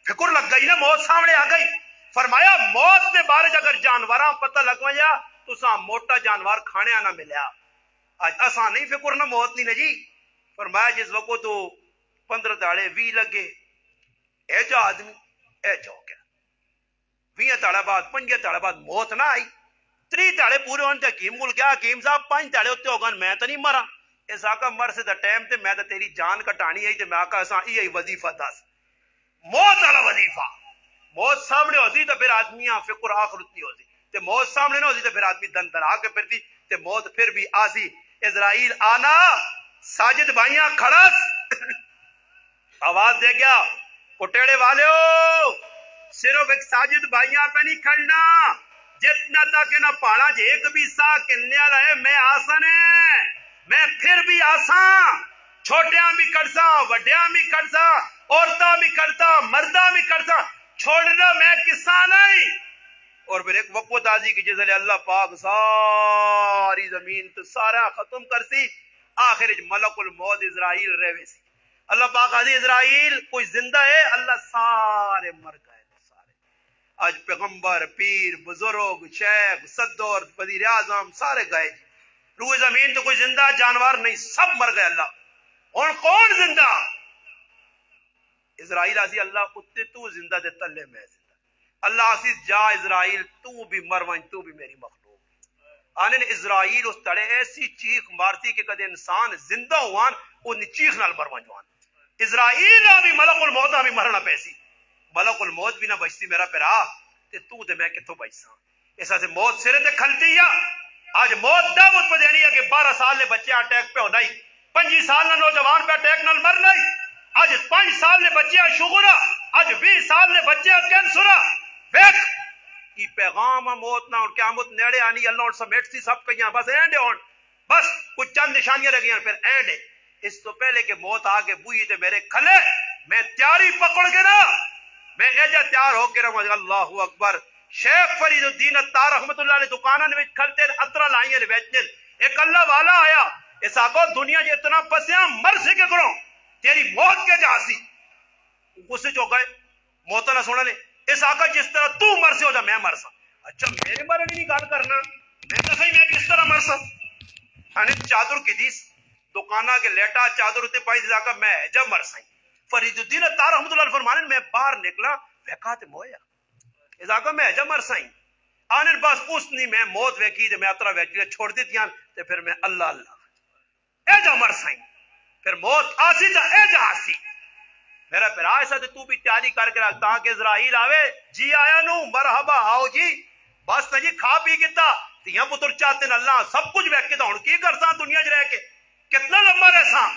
فکر لگ گئی نا موت سامنے آ گئی فرمایا موت دے بارے اگر جانوراں پتہ لگوایا تو ساں موٹا جانور کھانے نہ ملیا آج اساں نہیں فکر نہ موت نہیں جی فرمایا جس وقت تو 15 داڑے 20 لگے اے جو آدمی اے جو گیا 20 داڑے بعد 5 داڑے بعد موت نہ آئی 3 داڑے پورے ہونے تے حکیم کول گیا حکیم صاحب 5 داڑے ہوتے ہوگن میں تو نہیں مرا اس آقا مر سے دا ٹائم تے میں تو تیری جان کٹانی ہے تے میں آقا اساں یہی وظیفہ دس موت والا وظیفہ موت سامنے ہوتی تو پھر آدمی فکر آخرت نہیں ہوتی تے موت سامنے نہ ہوتی تو پھر آدمی دن دن آ کے پھرتی تے موت پھر بھی آسی اسرائیل آنا ساجد بھائیاں کھڑس آواز دے گیا کٹیڑے والے ہو صرف ایک ساجد بھائیاں پہ نہیں کھڑنا جتنا تک نہ پاڑا جے ایک بھی سا کلنے والا ہے میں آسان ہے میں پھر بھی آسان چھوٹیاں بھی کرسا وڈیاں بھی کرسا عورتاں بھی کرتا مرداں بھی کرتا چھوڑنا میں کسا نہیں اور پھر ایک وقت آجی کی جس لئے اللہ پاک ساری زمین تو سارا ختم کرسی آخر ملک الموت اسرائیل رہے سی اللہ پاک آجی اسرائیل کوئی زندہ ہے اللہ سارے مر گئے سارے آج پیغمبر پیر بزرگ شیخ صدر وزیر اعظم سارے گئے روح زمین تو کوئی زندہ جانور نہیں سب مر گئے اللہ اور کون زندہ اسرائیل آسی اللہ اتے تو زندہ دے تلے میں زندہ اللہ آسی جا اسرائیل تو بھی مروان تو بھی میری مخلوق آنے اسرائیل اس تڑے ایسی چیخ مارتی کہ کدے انسان زندہ ہوان انہی چیخ نال مروان جوان اسرائیل بھی ملک الموت بھی مرنا پیسی ملک الموت بھی نہ بچتی میرا پیرا تے تو دے میں کتوں بچساں ایسا سے موت سرے تے کھلتی ہے آج موت دعوت پہ دینی ہے کہ 12 سال نے بچے اٹیک پہ ہونا ہی 25 سال نہ نوجوان پہ اٹیک نال مرنا ہی آج 5 سال نے بچے شوگر آج 20 سال نے بچے کینسر ویک کی پیغام موت نہ اور قیامت نیڑے آنی اللہ اور سمیٹ سی سب کہیں بس اینڈ ہون بس کچھ چند نشانیاں رہ گئی پھر اینڈ ہے اس تو پہلے کہ موت آگے بوئی تے میرے کھلے میں تیاری پکڑ کے نا میں ایجا تیار ہو کے رہا اللہ اکبر شیخ فرید الدین اتار رحمت اللہ نے دکانہ نے کھلتے اطرا لائیں نے بیچنے ایک اللہ والا آیا اس آگو دنیا جے اتنا پسیاں مر سے کے کرو تیری موت کے جاسی غصے جو گئے موت نہ سونا نے اس آقا جس طرح تو مر سے ہو جا میں مر سا اچھا میرے بارے نہیں گال کرنا میں تو صحیح میں کس طرح مر سا چادر کی دیس دکانہ کے لیٹا چادر ہوتے پائی دیزا کا میں جب مر سائیں فرید الدین اتار رحمت اللہ فرمانے میں باہر نکلا ویکات مویا اس آقا میں جب مر سائیں آنے بس اس نہیں میں موت ویکی دے میں اترا ویکی چھوڑ دیتیاں تے پھر میں اللہ اللہ اے جا مر سائیں پھر موت آسی جا اے جا آسی میرا پھر آئیسا تے تو بھی تیاری کر کے رکھ تاکہ اسرائیل آوے جی آیا نو مرحبا آؤ جی بس نہ جی کھا پی کتا تیاں پتر چاہتے ہیں اللہ سب کچھ بیک کے ہوں کی کرساں دنیا جی رہ کے کتنا لمبا رہساں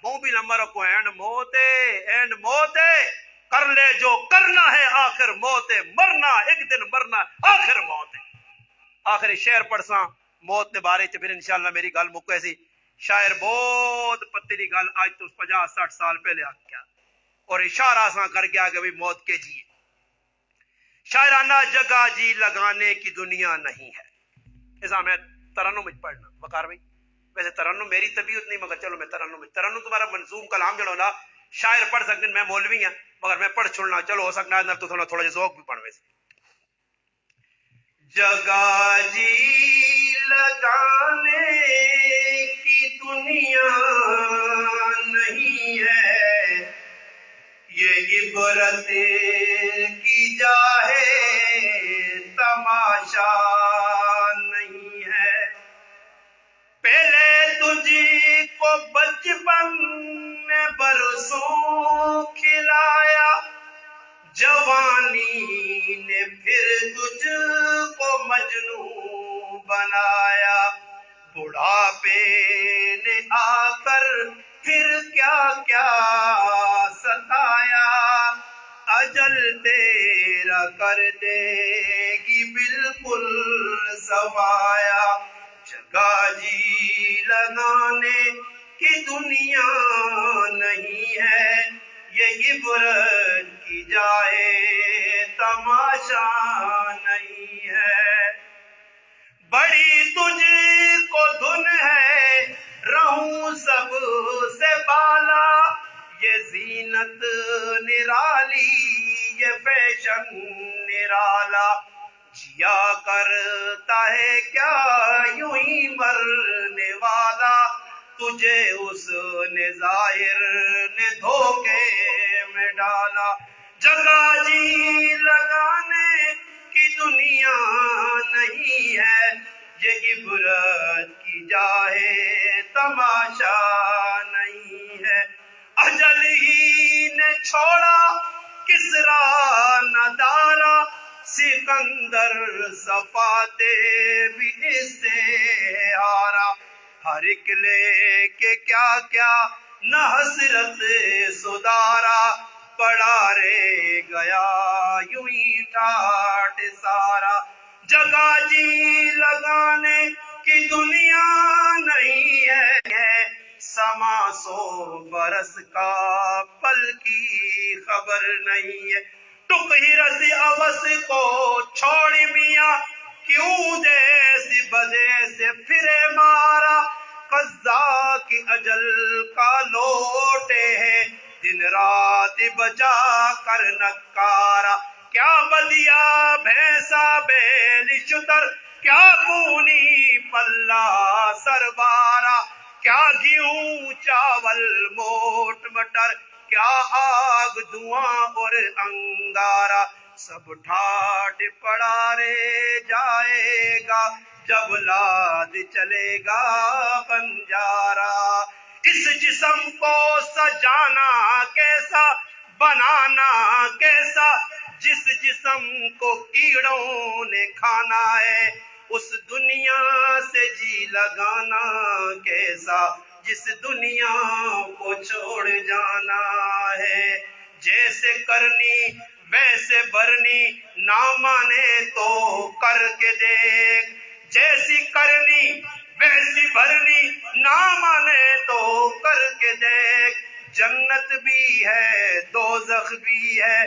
وہ بھی لمبا رکھو اینڈ موت ہے کر لے جو کرنا ہے آخر موت ہے مرنا ایک دن مرنا آخر موت ہے آخر شعر پڑھساں موت نے بارے چ پھر انشاءاللہ میری گل مکے سی شاعر بہت پتلی گل آج تو 50-60 سال پہلے آ گیا اور اشارہ سا کر گیا کہ بھی موت کے جی شاعرانہ جگہ جی لگانے کی دنیا نہیں ہے ایسا میں ترنم میں پڑھنا وقار بھائی ویسے ترنم میری طبیعت نہیں مگر چلو میں ترنم تمہارا منظوم کلام جڑو نا شاعر پڑھ سکتے میں مولوی ہیں مگر میں پڑھ چھوڑنا چلو ہو سکنا ہے تو تھوڑا ذوق بھی پڑھ ویسے جگہ جی لگانے کی دنیا نہیں ہے یہ عبرت کی جا ہے تماشا نہیں ہے پہلے تجھ کو بچپن میں برسوں کھلایا جوانی نے پھر تجھ کو مجنون بنایا بڑھاپے نے آ کر پھر کیا کیا ستایا اجل تیرا کر دے گی بالکل صفایا جگہ جی لگانے کی دنیا نہیں ہے، یہ عبرت کی جائے تماشا نہیں ہے۔ بڑی تجھ کو دھن ہے رہوں سب سے بالا، یہ زینت نرالی یہ فیشن نرالا، جیا کرتا ہے کیا یوں ہی مرنے والا، تجھے اس نے ظاہر نے دھوکے میں ڈالا۔ جگہ جی لگانے کی دنیا نہیں ہے، یہ عبرت کی جائے تماشا نہیں ہے۔ اجل ہی نے چھوڑا کسریٰ نہ دارا، سکندر صفاتے بھی اس سے ہارا، ہر ایک لے کے کیا کیا نہ حسرت سدارا، پڑا رہ گیا یوں ہی ٹاٹ سارا۔ جگہ جی لگانے کی دنیا نہیں ہے، سما 100 برس کا پل کی خبر نہیں ہے۔ ٹک ہی رسی اوس کو چھوڑی میاں، کیوں جیسی بدے سے پھرے مارا، قضا کی اجل کا لوٹے ہے، دن رات بجا کر نکارا، کیا بدیا بھینسا بیل شتر، کیا کونی پلہ سربارا، کیا گیہوں چاول موٹ مٹر، کیا آگ دھواں اور انگارا، سب ٹھاٹ پڑا رہ جائے گا جب لاد چلے گا بنجارا۔ اس جسم کو سجانا کیسا، بنانا کیسا، جس جسم کو کیڑوں نے کھانا ہے، اس دنیا سے جی لگانا کیسا، جس دنیا کو چھوڑ جانا ہے۔ جیسے کرنی ویسے بھرنی، نہ مانے تو کر کے دیکھ، جیسی کرنی ویسی بھرنی، نہ مانے تو کر کے دیکھ، جنت بھی ہے دوزخ بھی ہے۔